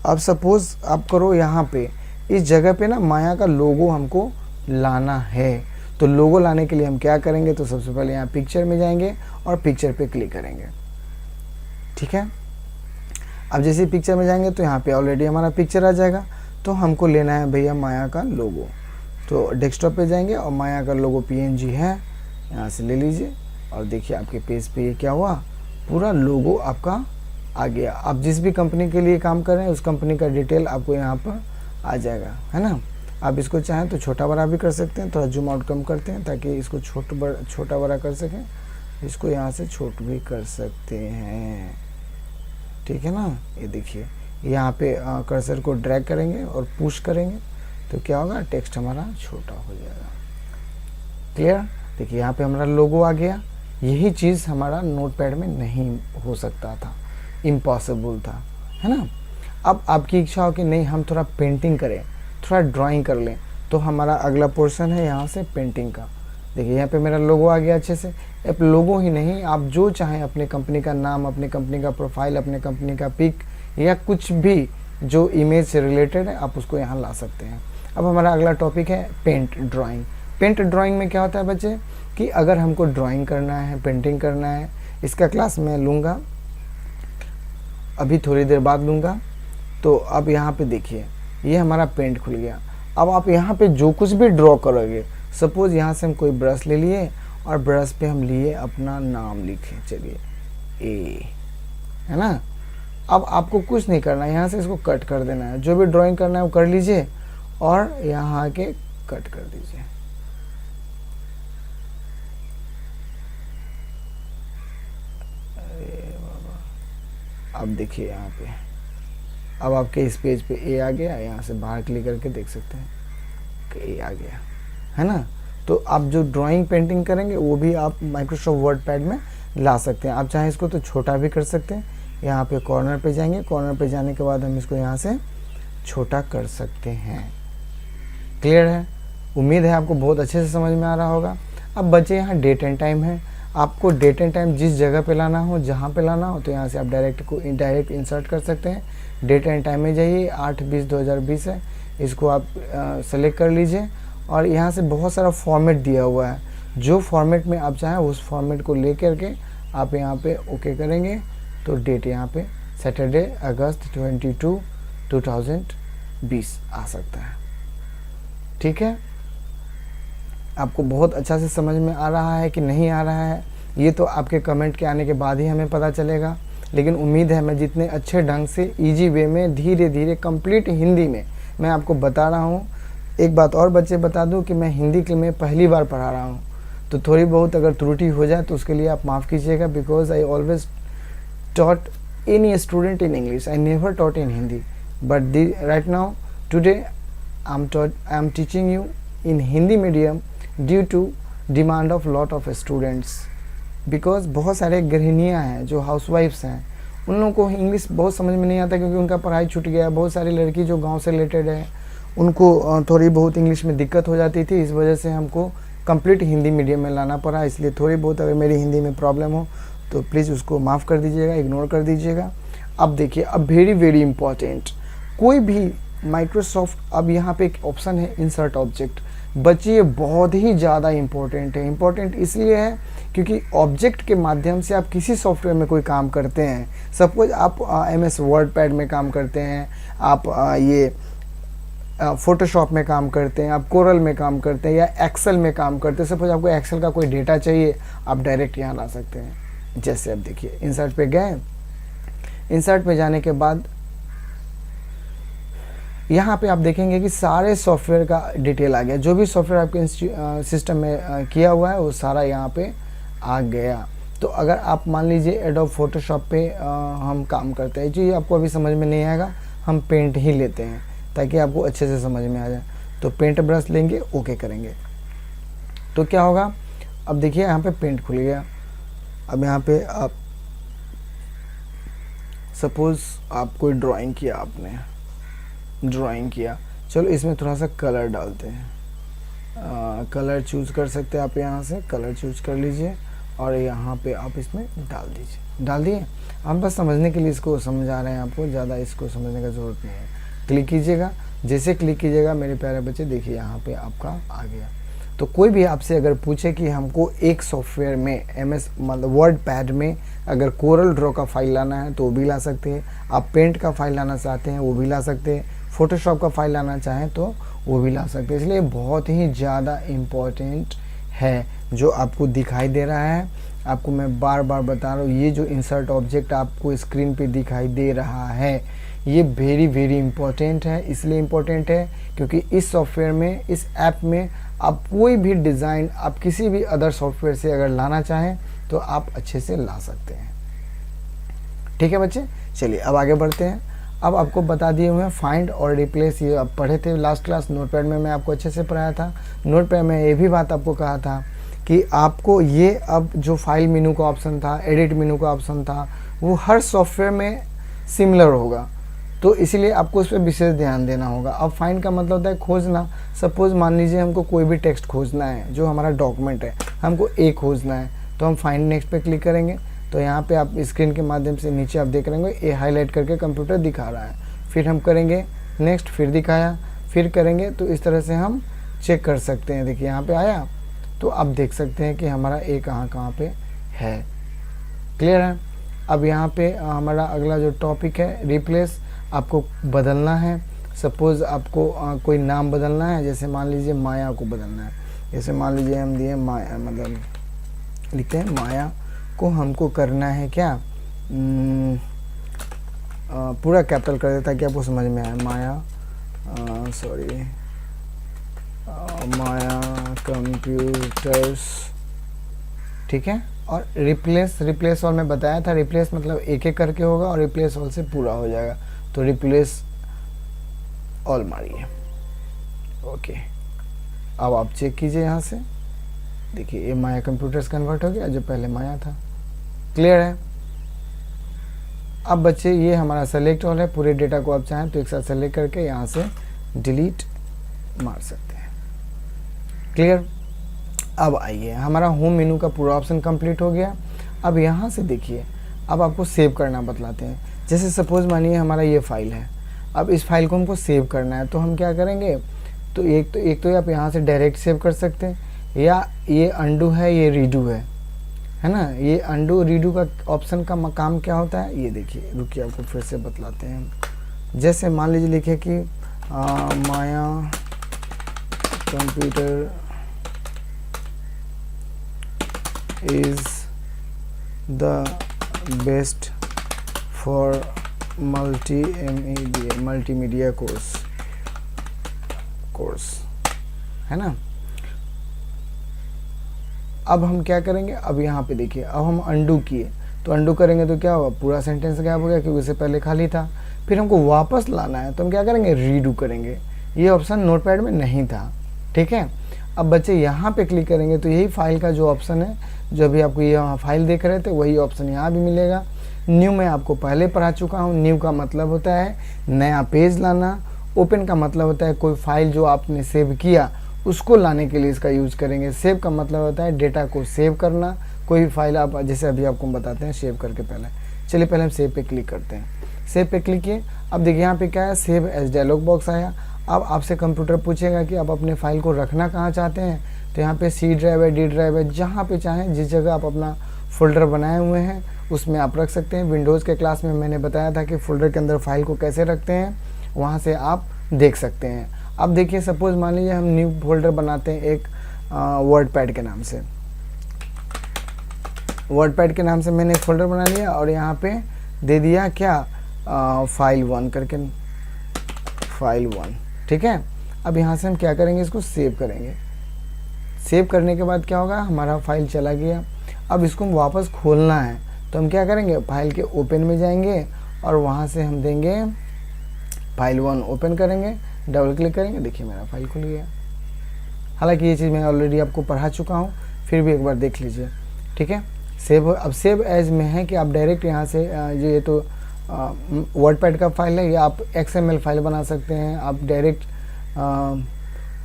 A: अब सपोज़ आप करो यहाँ पे इस जगह पे ना माया का लोगो हमको लाना है। तो लोगो लाने के लिए हम क्या करेंगे, तो सबसे पहले यहाँ पिक्चर में जाएंगे और पिक्चर पे क्लिक करेंगे, ठीक है। अब जैसे पिक्चर में जाएंगे तो यहाँ पे ऑलरेडी हमारा पिक्चर आ जाएगा। तो हमको लेना है भैया माया का लोगो। तो डेस्कटॉप पे जाएंगे और माया का लोगो PNG है, यहाँ से ले लीजिए। और देखिए आपके पेज पे ये क्या हुआ, पूरा लोगो आपका आ गया। आप जिस भी कंपनी के लिए काम कर रहे हैं उस कंपनी का डिटेल आपको यहाँ पर आ जाएगा, है ना। आप इसको चाहें तो छोटा बड़ा भी कर सकते हैं, थोड़ा जूम आउट कम करते हैं ताकि इसको छोटा बड़ा कर सकें। इसको यहाँ से छोट भी कर सकते हैं, ठीक है ना। ये देखिए यहाँ पे कर्सर को ड्रैग करेंगे और पुश करेंगे तो क्या होगा, टेक्स्ट हमारा छोटा हो जाएगा। क्लियर। देखिए यहाँ पे हमारा लोगो आ गया। यही चीज़ हमारा नोटपैड में नहीं हो सकता था, इम्पॉसिबल था, है ना। अब आपकी इच्छा हो कि नहीं हम थोड़ा पेंटिंग करें, थोड़ा ड्राइंग कर लें, तो हमारा अगला पोर्शन है यहाँ से पेंटिंग का। देखिए यहाँ पे मेरा लोगो आ गया अच्छे से। अब लोगो ही नहीं, आप जो चाहें अपने कंपनी का नाम, अपने कंपनी का प्रोफाइल, अपने कंपनी का पिक या कुछ भी जो इमेज से रिलेटेड है आप उसको यहाँ ला सकते हैं। अब हमारा अगला टॉपिक है पेंट ड्राइंग। पेंट ड्राइंग में क्या होता है बच्चे कि अगर हमको ड्राइंग करना है, पेंटिंग करना है, इसका क्लास मैं लूँगा अभी थोड़ी देर बाद लूँगा। तो अब यहाँ पे देखिए ये हमारा पेंट खुल गया। अब आप यहाँ पे जो कुछ भी ड्रॉ करोगे, सपोज़ यहाँ से हम कोई ब्रश ले लिए और ब्रश पे हम लिए अपना नाम लिखे, चलिए ए, है ना। अब आपको कुछ नहीं करना है, यहाँ से इसको कट कर देना है। जो भी ड्राइंग करना है वो कर लीजिए और यहाँ आके कट कर दीजिए। अरे बाबा, अब देखिए यहाँ पे अब आपके इस पेज पे ए आ गया। यहाँ से बाहर क्लिक करके देख सकते हैं कि ए आ गया, है ना। तो आप जो ड्राइंग पेंटिंग करेंगे वो भी आप माइक्रोसॉफ्ट वर्डपैड में ला सकते हैं। आप चाहें इसको तो छोटा भी कर सकते हैं। यहाँ पे कॉर्नर पे जाएंगे, कॉर्नर पे जाने के बाद हम इसको यहाँ से छोटा कर सकते हैं। क्लियर है। उम्मीद है आपको बहुत अच्छे से समझ में आ रहा होगा। अब बच्चे यहाँ डेट एंड टाइम है। आपको डेट एंड टाइम जिस जगह पे लाना हो, जहाँ पे लाना हो, तो यहाँ से आप डायरेक्ट इंसर्ट कर सकते हैं। डेट एंड टाइम में जाइए, 8/20/2020 है, इसको आप सेलेक्ट कर लीजिए। और यहाँ से बहुत सारा फॉर्मेट दिया हुआ है, जो फॉर्मेट में आप चाहें उस फॉर्मेट को ले करके आप यहाँ पे ओके करेंगे तो डेट यहाँ पे सैटरडे अगस्त 22, 2020 आ सकता है। ठीक है। आपको बहुत अच्छा से समझ में आ रहा है कि नहीं आ रहा है, ये तो आपके कमेंट के आने के बाद ही हमें पता चलेगा। लेकिन उम्मीद है मैं जितने अच्छे ढंग से ईजी वे में धीरे धीरे कंप्लीट हिंदी में मैं आपको बता रहा हूँ। एक बात और बच्चे बता दूँ कि मैं हिंदी में पहली बार पढ़ा रहा हूँ, तो थोड़ी बहुत अगर त्रुटि हो जाए तो उसके लिए आप माफ़ कीजिएगा। Because I always taught any student in English. I never taught in Hindi. But right now, today, I'm teaching you in Hindi medium due to demand of lot of students. Because बहुत सारे गृहिणियाँ हैं जो हाउसवाइफ्स हैं, उन लोगों को English बहुत समझ में नहीं आता क्योंकि उनका पढ़ाई छूट गया। बहुत सारी लड़की जो गांव से रिलेटेड है उनको थोड़ी बहुत इंग्लिश में दिक्कत हो जाती थी। इस वजह से हमको कंप्लीट हिंदी मीडियम में लाना पड़ा। इसलिए थोड़ी बहुत अगर मेरी हिंदी में प्रॉब्लम हो तो प्लीज़ उसको माफ़ कर दीजिएगा, इग्नोर कर दीजिएगा। अब देखिए, अब वेरी इम्पॉर्टेंट, कोई भी माइक्रोसॉफ्ट, अब यहाँ पे एक ऑप्शन है इंसर्ट ऑब्जेक्ट। बच्चे ये बहुत ही ज़्यादा इम्पोर्टेंट है। इम्पोर्टेंट इसलिए है क्योंकि ऑब्जेक्ट के माध्यम से आप किसी सॉफ्टवेयर में कोई काम करते हैं, सपोज आप MS वर्डपैड में काम करते हैं, आप ये फोटोशॉप में काम करते हैं, आप कोरल में काम करते हैं या एक्सेल में काम करते हैं। सपोज आपको एक्सेल का कोई डेटा चाहिए, आप डायरेक्ट यहाँ ला सकते हैं। जैसे अब देखिए इंसर्ट पे गए, इंसर्ट पे जाने के बाद यहाँ पे आप देखेंगे कि सारे सॉफ्टवेयर का डिटेल आ गया। जो भी सॉफ्टवेयर आपके सिस्टम में किया हुआ है वो सारा यहाँ पे आ गया। तो अगर आप मान लीजिए एडोब फोटोशॉप पे हम काम करते हैं, जी आपको अभी समझ में नहीं आएगा, हम पेंट ही लेते हैं ताकि आपको अच्छे से समझ में आ जाए। तो पेंट ब्रश लेंगे, ओके करेंगे, तो क्या होगा, अब देखिए यहाँ पे पेंट खुल गया। अब यहाँ पे आप सपोज़ आप कोई ड्राइंग किया, आपने ड्राइंग किया, चलो इसमें थोड़ा सा कलर डालते हैं। कलर चूज़ कर सकते हैं आप, यहाँ से कलर चूज़ कर लीजिए और यहाँ पे आप इसमें डाल दीजिए। डाल दिए, हम बस समझने के लिए इसको समझा रहे हैं आपको, ज़्यादा इसको समझने का ज़रूरत नहीं है। क्लिक कीजिएगा, जैसे क्लिक कीजिएगा मेरे प्यारे बच्चे देखिए यहाँ पे आपका आ गया। तो कोई भी आपसे अगर पूछे कि हमको एक सॉफ्टवेयर में MS मतलब वर्ड पैड में अगर कोरल ड्रॉ का फाइल लाना है तो वो भी ला सकते हैं, आप पेंट का फाइल लाना चाहते हैं वो भी ला सकते हैं, फोटोशॉप का फाइल लाना चाहें तो वो भी ला सकते हैं। इसलिए बहुत ही ज़्यादा इम्पॉर्टेंट है जो आपको दिखाई दे रहा है। आपको मैं बार बार बता रहा हूँ, ये जो इंसर्ट ऑब्जेक्ट आपको स्क्रीन पे दिखाई दे रहा है ये वेरी वेरी इम्पॉर्टेंट है। इसलिए इम्पॉर्टेंट है क्योंकि इस सॉफ्टवेयर में, इस ऐप में आप कोई भी डिज़ाइन आप किसी भी अदर सॉफ्टवेयर से अगर लाना चाहें तो आप अच्छे से ला सकते हैं। ठीक है बच्चे, चलिए अब आगे बढ़ते हैं। अब आपको बता दिए हुए हैं फाइंड और रिप्लेस, ये आप पढ़े थे लास्ट क्लास नोटपैड में, मैं आपको अच्छे से पढ़ाया था। नोटपैड में ये भी बात आपको कहा था कि आपको ये अब जो फाइल मेनू का ऑप्शन था, एडिट मेनू का ऑप्शन था, वो हर सॉफ्टवेयर में सिमिलर होगा, तो इसीलिए आपको उस पर विशेष ध्यान देना होगा। अब फाइंड का मतलब होता है खोजना। सपोज़ मान लीजिए हमको कोई भी टेक्स्ट खोजना है, जो हमारा डॉक्यूमेंट है, हमको ए खोजना है, तो हम फाइंड नेक्स्ट पे क्लिक करेंगे। तो यहाँ पे आप स्क्रीन के माध्यम से नीचे आप देख रहे होंगे ए हाईलाइट करके कंप्यूटर दिखा रहा है। फिर हम करेंगे नेक्स्ट, फिर दिखाया, फिर करेंगे, तो इस तरह से हम चेक कर सकते हैं। देखिए यहाँ पे आया तो आप देख सकते हैं कि हमारा ए कहाँ पे है। क्लियर है। अब यहाँ पे हमारा अगला जो टॉपिक है रिप्लेस, आपको बदलना है। सपोज़ आपको कोई नाम बदलना है, जैसे मान लीजिए माया को बदलना है। जैसे मान लीजिए हम दिए माया, मतलब लिखते हैं माया को हमको करना है क्या, पूरा कैपिटल कर देता है कि आपको समझ में आए। माया माया कंप्यूटर्स, ठीक है। और रिप्लेस ऑल में बताया था, रिप्लेस मतलब एक एक करके होगा और रिप्लेस ऑल से पूरा हो जाएगा। तो रिप्लेस ऑल मारिए, ओके। अब आप चेक कीजिए यहाँ से, देखिए ये माया कंप्यूटर्स कन्वर्ट हो गया जो पहले माया था। क्लियर है। अब बच्चे ये हमारा सेलेक्ट ऑल है, पूरे डेटा को आप चाहें तो एक साथ सेलेक्ट करके यहाँ से डिलीट मार सकते हैं। क्लियर। अब आइए, हमारा होम मेनू का पूरा ऑप्शन कंप्लीट हो गया। अब यहाँ से देखिए, अब आपको सेव करना बतलाते हैं। जैसे सपोज़ मानिए हमारा ये फाइल है, अब इस फाइल को हमको सेव करना है, तो हम क्या करेंगे, तो एक तो आप यहाँ से डायरेक्ट सेव कर सकते हैं, या ये अंडू है, ये रीडू है ना। ये अंडू रीडू का ऑप्शन का काम क्या होता है, ये देखिए, रुकिए आपको फिर से बतलाते हैं। जैसे मान लीजिए लिखे कि Maya computer is the best for multimedia course है ना। अब हम क्या करेंगे, अब यहाँ पे देखिए, अब हम अंडू किए, तो अंडू करेंगे तो क्या होगा, पूरा सेंटेंस गायब हो गया क्योंकि उससे पहले खाली था। फिर हमको वापस लाना है तो हम क्या करेंगे, रीडू करेंगे। ये ऑप्शन नोटपैड में नहीं था, ठीक है। अब बच्चे यहाँ पे क्लिक करेंगे तो यही फाइल का जो ऑप्शन है, जो अभी आपको यहाँ फाइल देख रहे थे, वही ऑप्शन यहाँ भी मिलेगा। न्यू में आपको पहले पढ़ा चुका हूँ। न्यू का मतलब होता है नया पेज लाना। ओपन का मतलब होता है कोई फाइल जो आपने सेव किया उसको लाने के लिए इसका यूज़ करेंगे। सेव का मतलब होता है डेटा को सेव करना। कोई भी फाइल आप, जैसे अभी आपको बताते हैं सेव करके पहले। चलिए पहले हम सेव पे क्लिक करते हैं। सेव पे क्लिक किए। अब देखिए यहाँ पे क्या है, सेव एज डायलॉग बॉक्स आया। अब आपसे कंप्यूटर पूछेगा कि आप अपने फाइल को रखना कहाँ चाहते हैं, तो यहाँ पे सी ड्राइव है, डी ड्राइव है, जहाँ पे चाहें, जिस जगह आप अपना फोल्डर बनाए हुए हैं उसमें आप रख सकते हैं। विंडोज़ के क्लास में मैंने बताया था कि फोल्डर के अंदर फाइल को कैसे रखते हैं, वहाँ से आप देख सकते हैं। अब देखिए सपोज़ मान लीजिए हम न्यू फोल्डर बनाते हैं एक वर्ड पैड के नाम से। वर्ड पैड के नाम से मैंने एक फोल्डर बना लिया और यहाँ पे दे दिया क्या, फाइल 1 करके, फाइल 1, ठीक है। अब यहाँ से हम क्या करेंगे, इसको सेव करेंगे। सेव करने के बाद क्या होगा, हमारा फाइल चला गया। अब इसको वापस खोलना है तो हम क्या करेंगे, फाइल के ओपन में जाएंगे और वहाँ से हम देंगे फाइल 1 ओपन करेंगे, डबल क्लिक करेंगे, देखिए मेरा फाइल खुल गया। हालांकि ये चीज़ मैं ऑलरेडी आपको पढ़ा चुका हूँ, फिर भी एक बार देख लीजिए, ठीक है। अब सेव एज में है कि आप डायरेक्ट यहाँ से ये तो वर्डपैड का फाइल है, या आप XML फाइल बना सकते हैं, आप डायरेक्ट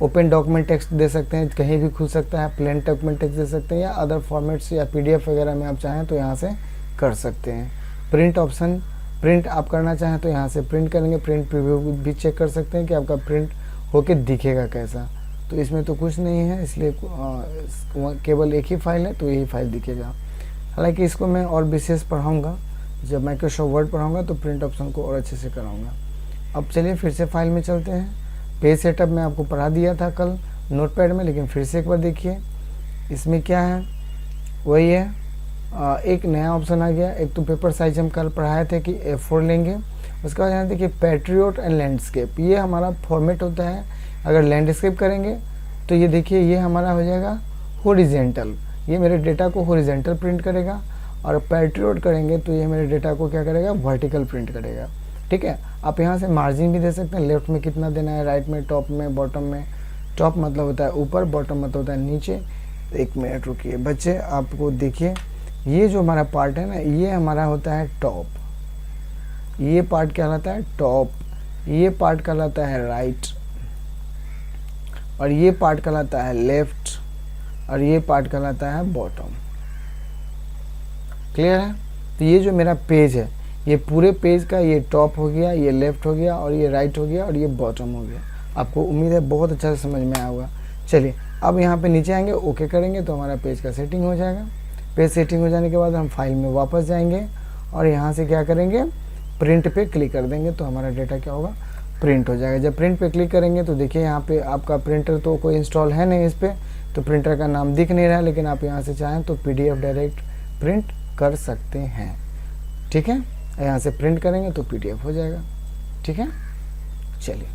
A: ओपन डॉक्यूमेंट टेक्स्ट दे सकते हैं, कहीं भी खुल सकता है, प्लेन डॉक्यूमेंट टेक्स्ट दे सकते हैं, या अदर फॉर्मेट्स या PDF वगैरह में आप चाहें तो यहाँ से कर सकते हैं। प्रिंट ऑप्शन, प्रिंट आप करना चाहें तो यहाँ से प्रिंट करेंगे, प्रिंट प्रीव्यू भी चेक कर सकते हैं कि आपका प्रिंट होके दिखेगा कैसा। तो इसमें तो कुछ नहीं है, इसलिए केवल एक ही फाइल है तो यही फाइल दिखेगा। हालांकि इसको मैं और विशेष पढ़ाऊँगा, जब माइक्रोसॉफ्ट वर्ड पढ़ाऊँगा तो प्रिंट ऑप्शन को और अच्छे से कराऊँगा। अब चलिए फिर से फाइल में चलते हैं। पेज सेटअप में आपको पढ़ा दिया था कल नोटपैड में, लेकिन फिर से एक बार देखिए इसमें क्या है, वही है। एक नया ऑप्शन आ गया। एक तो पेपर साइज हम कल पढ़ाए थे कि A4 लेंगे, उसके बाद यहाँ देखिए पैट्रियट एंड लैंडस्केप, ये हमारा फॉर्मेट होता है। अगर लैंडस्केप करेंगे तो ये देखिए ये हमारा हो जाएगा हॉरिजेंटल, ये मेरे डेटा को हॉरिजेंटल प्रिंट करेगा, और पैट्रियट करेंगे तो ये मेरे डेटा को क्या करेगा, वर्टिकल प्रिंट करेगा, ठीक है। आप यहाँ से मार्जिन भी दे सकते हैं, लेफ्ट में कितना देना है, राइट में, टॉप में, बॉटम में। टॉप मतलब होता है ऊपर, बॉटम मतलब होता है नीचे। एक मिनट रुकिए बच्चे, आपको देखिए ये जो हमारा पार्ट है ना, ये हमारा होता है टॉप, ये पार्ट कहलाता है टॉप, ये पार्ट कहलाता है राइट, और ये पार्ट कहलाता है लेफ्ट, और ये पार्ट कहलाता है बॉटम। क्लियर है। तो ये जो मेरा पेज है, ये पूरे पेज का ये टॉप हो गया, ये लेफ्ट हो गया, और ये राइट हो गया, और ये बॉटम हो गया। आपको उम्मीद है बहुत अच्छा से समझ में आया होगा। चलिए अब यहाँ पे नीचे आएंगे, ओके करेंगे तो हमारा पेज का सेटिंग हो जाएगा। पेज सेटिंग हो जाने के बाद हम फाइल में वापस जाएंगे और यहाँ से क्या करेंगे, प्रिंट पे क्लिक कर देंगे तो हमारा डेटा क्या होगा, प्रिंट हो जाएगा। जब प्रिंट पे क्लिक करेंगे तो देखिए यहाँ पे आपका प्रिंटर तो कोई इंस्टॉल है नहीं इस पर, तो प्रिंटर का नाम दिख नहीं रहा है, लेकिन आप यहाँ से चाहें तो PDF डायरेक्ट प्रिंट कर सकते हैं, ठीक है। यहाँ से प्रिंट करेंगे तो PDF हो जाएगा, ठीक है। चलिए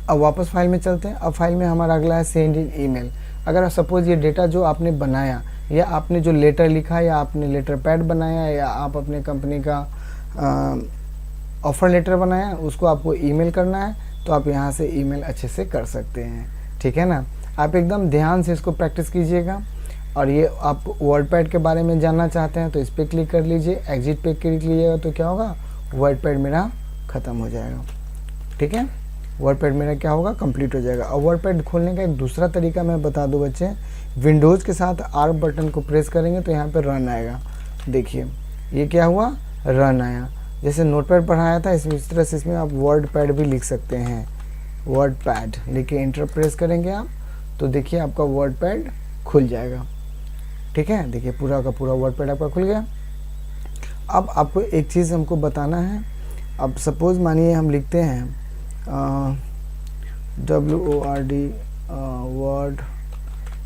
A: अब वापस फाइल में चलते हैं। अब फाइल में हमारा अगला है सेंड इन ईमेल। अगर सपोज ये डेटा जो आपने बनाया, या आपने जो लेटर लिखा, या आपने लेटर पैड बनाया, या आप अपने कंपनी का ऑफ़र लेटर बनाया, उसको आपको ईमेल करना है तो आप यहाँ से ईमेल अच्छे से कर सकते हैं, ठीक है ना। आप एकदम ध्यान से इसको प्रैक्टिस कीजिएगा। और ये आप वर्डपैड के बारे में जानना चाहते हैं तो इस पर क्लिक कर लीजिए, एग्जिट पे क्लिक कीजिएगा तो क्या होगा, वर्डपैड मेरा ख़त्म हो जाएगा, ठीक है। वर्डपैड मेरा क्या होगा, कंप्लीट हो जाएगा। और वर्डपैड खोलने का एक दूसरा तरीका मैं बता दूं बच्चे, विंडोज़ के साथ R बटन को प्रेस करेंगे तो यहाँ पे रन आएगा। देखिए ये क्या हुआ, रन आया। जैसे नोटपैड पढ़ाया था इस तरह से इसमें आप वर्डपैड भी लिख सकते हैं। वर्डपैड लिख के इंटर प्रेस करेंगे आप तो देखिए आपका वर्डपैड खुल जाएगा, ठीक है। देखिए पूरा का पूरा वर्डपैड आपका खुल गया। अब आपको एक चीज़ हमको बताना है। अब सपोज़ मानिए हम लिखते हैं WORD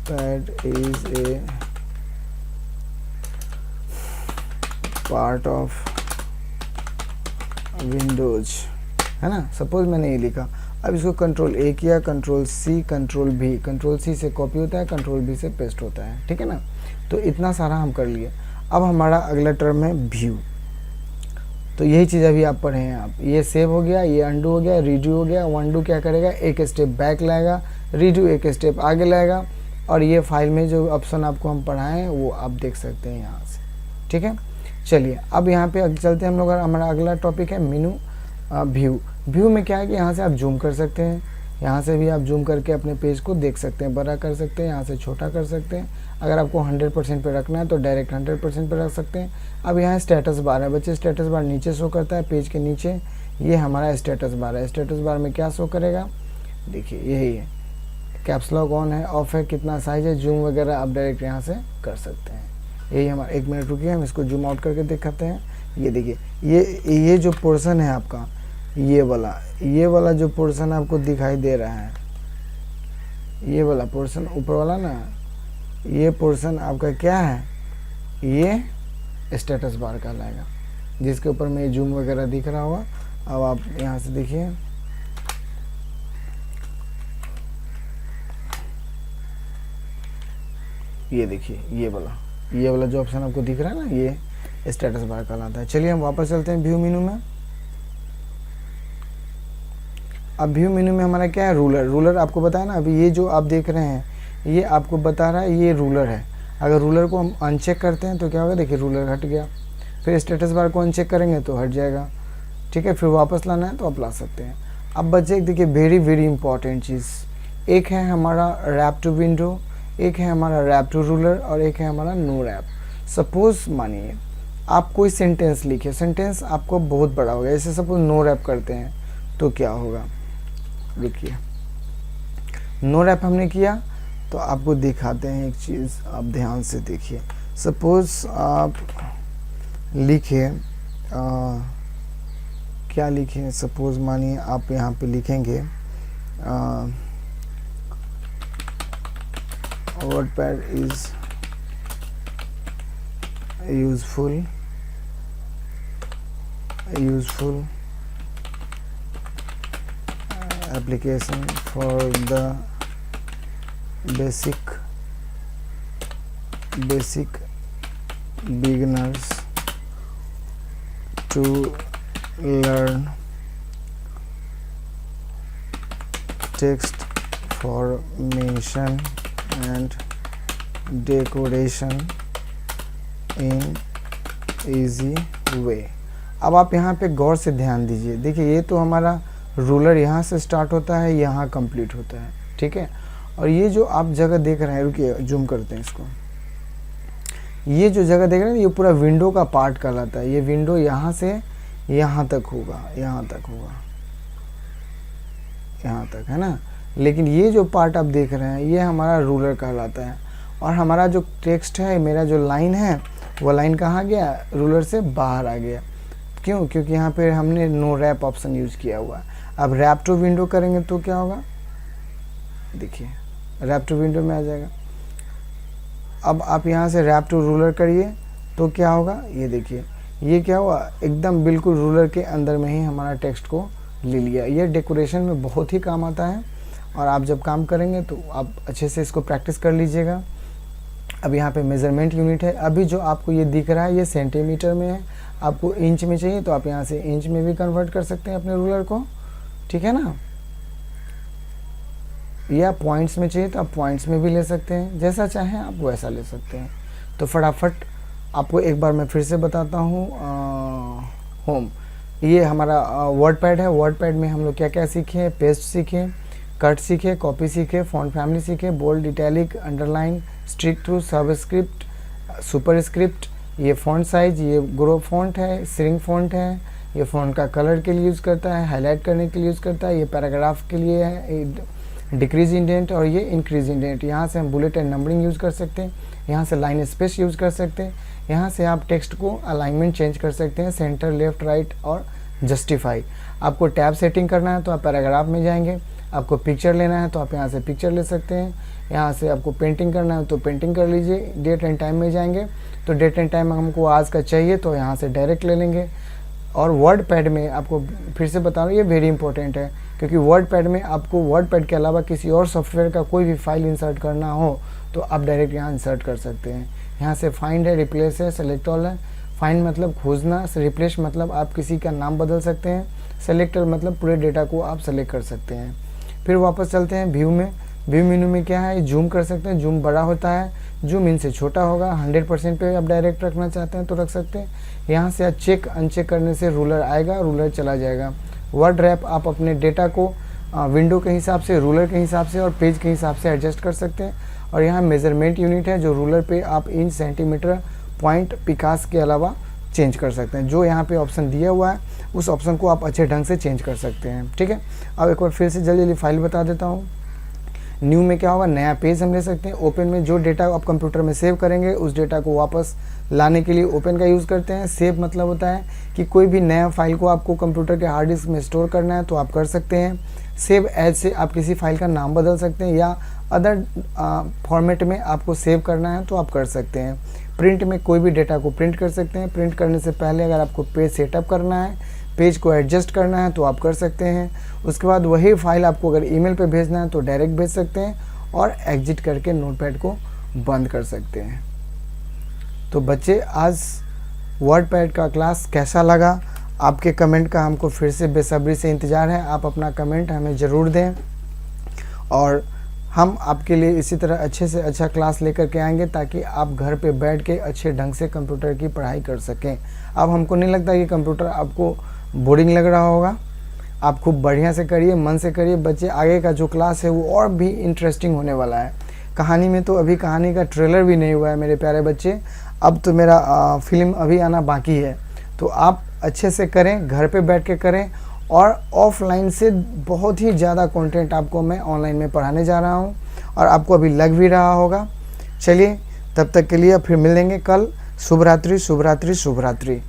A: WordPad is a part of Windows, है ना। सपोज़ मैंने ये लिखा, अब इसको Ctrl+A किया, Ctrl+C, Ctrl+V, Ctrl+C से कॉपी होता है, Ctrl+V से पेस्ट होता है, ठीक है ना। तो इतना सारा हम कर लिए। अब हमारा अगला टर्म है व्यू। तो यही चीज़ अभी आप पढ़े हैं आप, ये सेव हो गया, ये अंडू हो गया, रीडू हो गया। अंडू क्या करेगा, एक स्टेप बैक लाएगा, रीडू एक स्टेप आगे लाएगा, और ये फाइल में जो ऑप्शन आपको हम पढ़ाए हैं वो आप देख सकते हैं यहाँ से, ठीक है। चलिए अब यहाँ पे चलते हैं हम लोग। हमारा अगला टॉपिक है मेनू व्यू। व्यू में क्या है कि यहाँ से आप जूम कर सकते हैं, यहाँ से भी आप जूम करके अपने पेज को देख सकते हैं, बड़ा कर सकते हैं, यहाँ से छोटा कर सकते हैं। अगर आपको 100% पे रखना है तो डायरेक्ट 100% पे रख सकते हैं। अब यहाँ स्टेटस बार है बच्चे, स्टेटस बार नीचे शो करता है पेज के नीचे, ये हमारा स्टेटस बार है। स्टेटस बार में क्या शो करेगा, देखिए यही है, कैप्स लॉक ऑन है, ऑफ है, कितना साइज है, जूम वगैरह आप डायरेक्ट यहाँ से कर सकते हैं। यही हमारा, एक मिनट रुकिए हम इसको जूम आउट करके दिखाते हैं। ये देखिए ये जो पोर्शन है आपका, ये वाला जो पोर्शन आपको दिखाई दे रहा है, ये वाला पोर्शन ऊपर वाला ना, ये पोर्शन आपका क्या है, ये स्टेटस बार कहलाएगा, जिसके ऊपर में जूम वगैरह दिख रहा होगा। अब आप यहाँ से देखिए, ये देखिए ये वाला, ये वाला जो ऑप्शन आपको दिख रहा है ना, ये स्टेटस बार कहलाता है। चलिए हम वापस चलते हैं व्यू मेनू में। अब व्यू मेनू में हमारा क्या है, रूलर। रूलर आपको बताया ना, अभी ये जो आप देख रहे हैं ये आपको बता रहा है ये रूलर है। अगर रूलर को हम अनचेक करते हैं तो क्या होगा, देखिए रूलर हट गया। फिर स्टेटस बार को अनचेक करेंगे तो हट जाएगा, ठीक है। फिर वापस लाना है तो आप ला सकते हैं। अब बच्चे देखिए वेरी वेरी इंपॉर्टेंट चीज़, एक है हमारा रैप टू विंडो, एक है हमारा रैप टू रूलर और एक है हमारा नो रैप। सपोज मानिए आप कोई सेंटेंस लिखे, सेंटेंस आपको बहुत बड़ा हो गया, जैसे सपोज नो रैप करते हैं तो क्या होगा, देखिए नो रैप हमने किया तो आपको दिखाते हैं एक चीज़, आप ध्यान से देखिए। सपोज आप लिखे क्या लिखें, सपोज मानिए आप यहाँ पे लिखेंगे WordPad is useful application for the basic beginners to learn text formation and decoration in easy way। अब आप यहाँ पे गौर से ध्यान दीजिए, देखिए ये तो हमारा रूलर यहाँ से स्टार्ट होता है, यहाँ कंप्लीट होता है, ठीक है। और ये जो आप जगह देख रहे हैं, रुकिए जूम करते हैं इसको, ये जो जगह देख रहे हैं ये पूरा विंडो का पार्ट कहलाता है। ये विंडो यहाँ से यहाँ तक होगा, यहाँ तक है ना। लेकिन ये जो पार्ट आप देख रहे हैं ये हमारा रूलर कहलाता है। और हमारा जो टेक्स्ट है, मेरा जो लाइन है वो लाइन कहाँ गया, रूलर से बाहर आ गया। क्यों, क्योंकि यहाँ पे हमने नो रैप ऑप्शन यूज़ किया हुआ है। अब रैप टू विंडो करेंगे तो क्या होगा, देखिए रैप टू विंडो में आ जाएगा। अब आप यहाँ से रैप टू रूलर करिए तो क्या होगा, ये देखिए ये क्या हुआ, एकदम बिल्कुल रूलर के अंदर में ही हमारा टेक्स्ट को ले लिया। ये डेकोरेशन में बहुत ही काम आता है और आप जब काम करेंगे तो आप अच्छे से इसको प्रैक्टिस कर लीजिएगा। अब यहाँ पे मेज़रमेंट यूनिट है, अभी जो आपको ये दिख रहा है ये सेंटीमीटर में है, आपको इंच में चाहिए तो आप यहाँ से इंच में भी कन्वर्ट कर सकते हैं अपने रूलर को, ठीक है ना। या पॉइंट्स में चाहिए तो आप पॉइंट्स में भी ले सकते हैं, जैसा चाहें आप वैसा ले सकते हैं। तो फटाफट आपको एक बार मैं फिर से बताता हूँ। होम, ये हमारा वर्डपैड है। वर्डपैड में हम लोग क्या क्या सीखे, पेस्ट सीखे, कट सीखे, कॉपी सीखे, फॉन्ट फैमिली सीखे, bold, italic, underline, strike through, subscript, superscript, ये फॉन्ट साइज, ये ग्रो फॉन्ट है, श्रिंक फॉन्ट है, ये फॉन्ट का कलर के लिए यूज़ करता है, हाईलाइट करने के लिए यूज़ करता है, ये पैराग्राफ के लिए है, डिक्रीज इंडेंट और ये इंक्रीज इंडेंट। यहाँ से हम बुलेट एंड नंबरिंग यूज़ कर सकते हैं, यहाँ से लाइन स्पेस यूज़ कर सकते हैं, यहाँ से आप टेक्स्ट को अलाइनमेंट चेंज कर सकते हैं, सेंटर, लेफ्ट, राइट और जस्टिफाई। आपको टैब सेटिंग करना है तो आप पैराग्राफ में जाएंगे, आपको पिक्चर लेना है तो आप यहाँ से पिक्चर ले सकते हैं, यहाँ से आपको पेंटिंग करना है तो पेंटिंग कर लीजिए। डेट एंड टाइम में जाएंगे तो डेट एंड टाइम हमको आज का चाहिए तो यहाँ से डायरेक्ट ले लेंगे। और वर्डपैड में आपको फिर से बता रहा हूँ, ये वेरी इंपॉर्टेंट है क्योंकि वर्डपैड में आपको वर्डपैड के अलावा किसी और सॉफ्टवेयर का कोई भी फाइल इंसर्ट करना हो तो आप डायरेक्ट यहाँ इंसर्ट कर सकते हैं। यहाँ से फाइंड है, रिप्लेस है, सेलेक्ट ऑल है। फाइंड मतलब खोजना, रिप्लेस मतलब आप किसी का नाम बदल सकते हैं, सेलेक्टर मतलब पूरे डेटा को आप सेलेक्ट कर सकते हैं। फिर वापस चलते हैं व्यू में। व्यू मेनू में क्या है, जूम कर सकते हैं, जूम बड़ा होता है, जूम इन से छोटा होगा। 100% पे आप डायरेक्ट रखना चाहते हैं तो रख सकते हैं। यहाँ से आप चेक अनचेक करने से रूलर आएगा, रूलर चला जाएगा। वर्ड रैप आप अपने डेटा को विंडो के हिसाब से, रूलर के हिसाब से और पेज के हिसाब से एडजस्ट कर सकते हैं। और यहाँ मेजरमेंट यूनिट है जो रूलर पे आप इंच, सेंटीमीटर, पॉइंट, पिकास के अलावा चेंज कर सकते हैं। जो यहाँ पे ऑप्शन दिया हुआ है उस ऑप्शन को आप अच्छे ढंग से चेंज कर सकते हैं, ठीक है। अब एक बार फिर से जल्दी जल्दी फाइल बता देता हूँ। न्यू में क्या होगा, नया पेज हम ले सकते हैं। ओपन में जो डेटा आप कंप्यूटर में सेव करेंगे उस डेटा को वापस लाने के लिए ओपन का यूज़ करते हैं। सेव मतलब होता है कि कोई भी नया फाइल को आपको कंप्यूटर के हार्ड डिस्क में स्टोर करना है तो आप कर सकते हैं। सेव एज से आप किसी फाइल का नाम बदल सकते हैं या अदर फॉर्मेट में आपको सेव करना है तो आप कर सकते हैं। प्रिंट में कोई भी डेटा को प्रिंट कर सकते हैं। प्रिंट करने से पहले अगर आपको पेज सेटअप करना है, पेज को एडजस्ट करना है तो आप कर सकते हैं। उसके बाद वही फाइल आपको अगर ईमेल पे भेजना है तो डायरेक्ट भेज सकते हैं और एग्जिट करके नोटपैड को बंद कर सकते हैं। तो बच्चे, आज वर्डपैड का क्लास कैसा लगा? आपके कमेंट का हमको फिर से बेसब्री से इंतज़ार है। आप अपना कमेंट हमें ज़रूर दें और हम आपके लिए इसी तरह अच्छे से अच्छा क्लास लेकर के आएंगे ताकि आप घर पे बैठ के अच्छे ढंग से कंप्यूटर की पढ़ाई कर सकें। अब हमको नहीं लगता कि कंप्यूटर आपको बोरिंग लग रहा होगा। आप खूब बढ़िया से करिए, मन से करिए बच्चे। आगे का जो क्लास है वो और भी इंटरेस्टिंग होने वाला है। कहानी में तो अभी कहानी का ट्रेलर भी नहीं हुआ है मेरे प्यारे बच्चे। अब तो मेरा फिल्म अभी आना बाकी है। तो आप अच्छे से करें, घर पे बैठ के करें और ऑफलाइन से बहुत ही ज़्यादा कंटेंट आपको मैं ऑनलाइन में पढ़ाने जा रहा हूं और आपको अभी लग भी रहा होगा। चलिए, तब तक के लिए फिर मिलेंगे कल। शुभ रात्रि, शुभ रात्रि, शुभ रात्रि।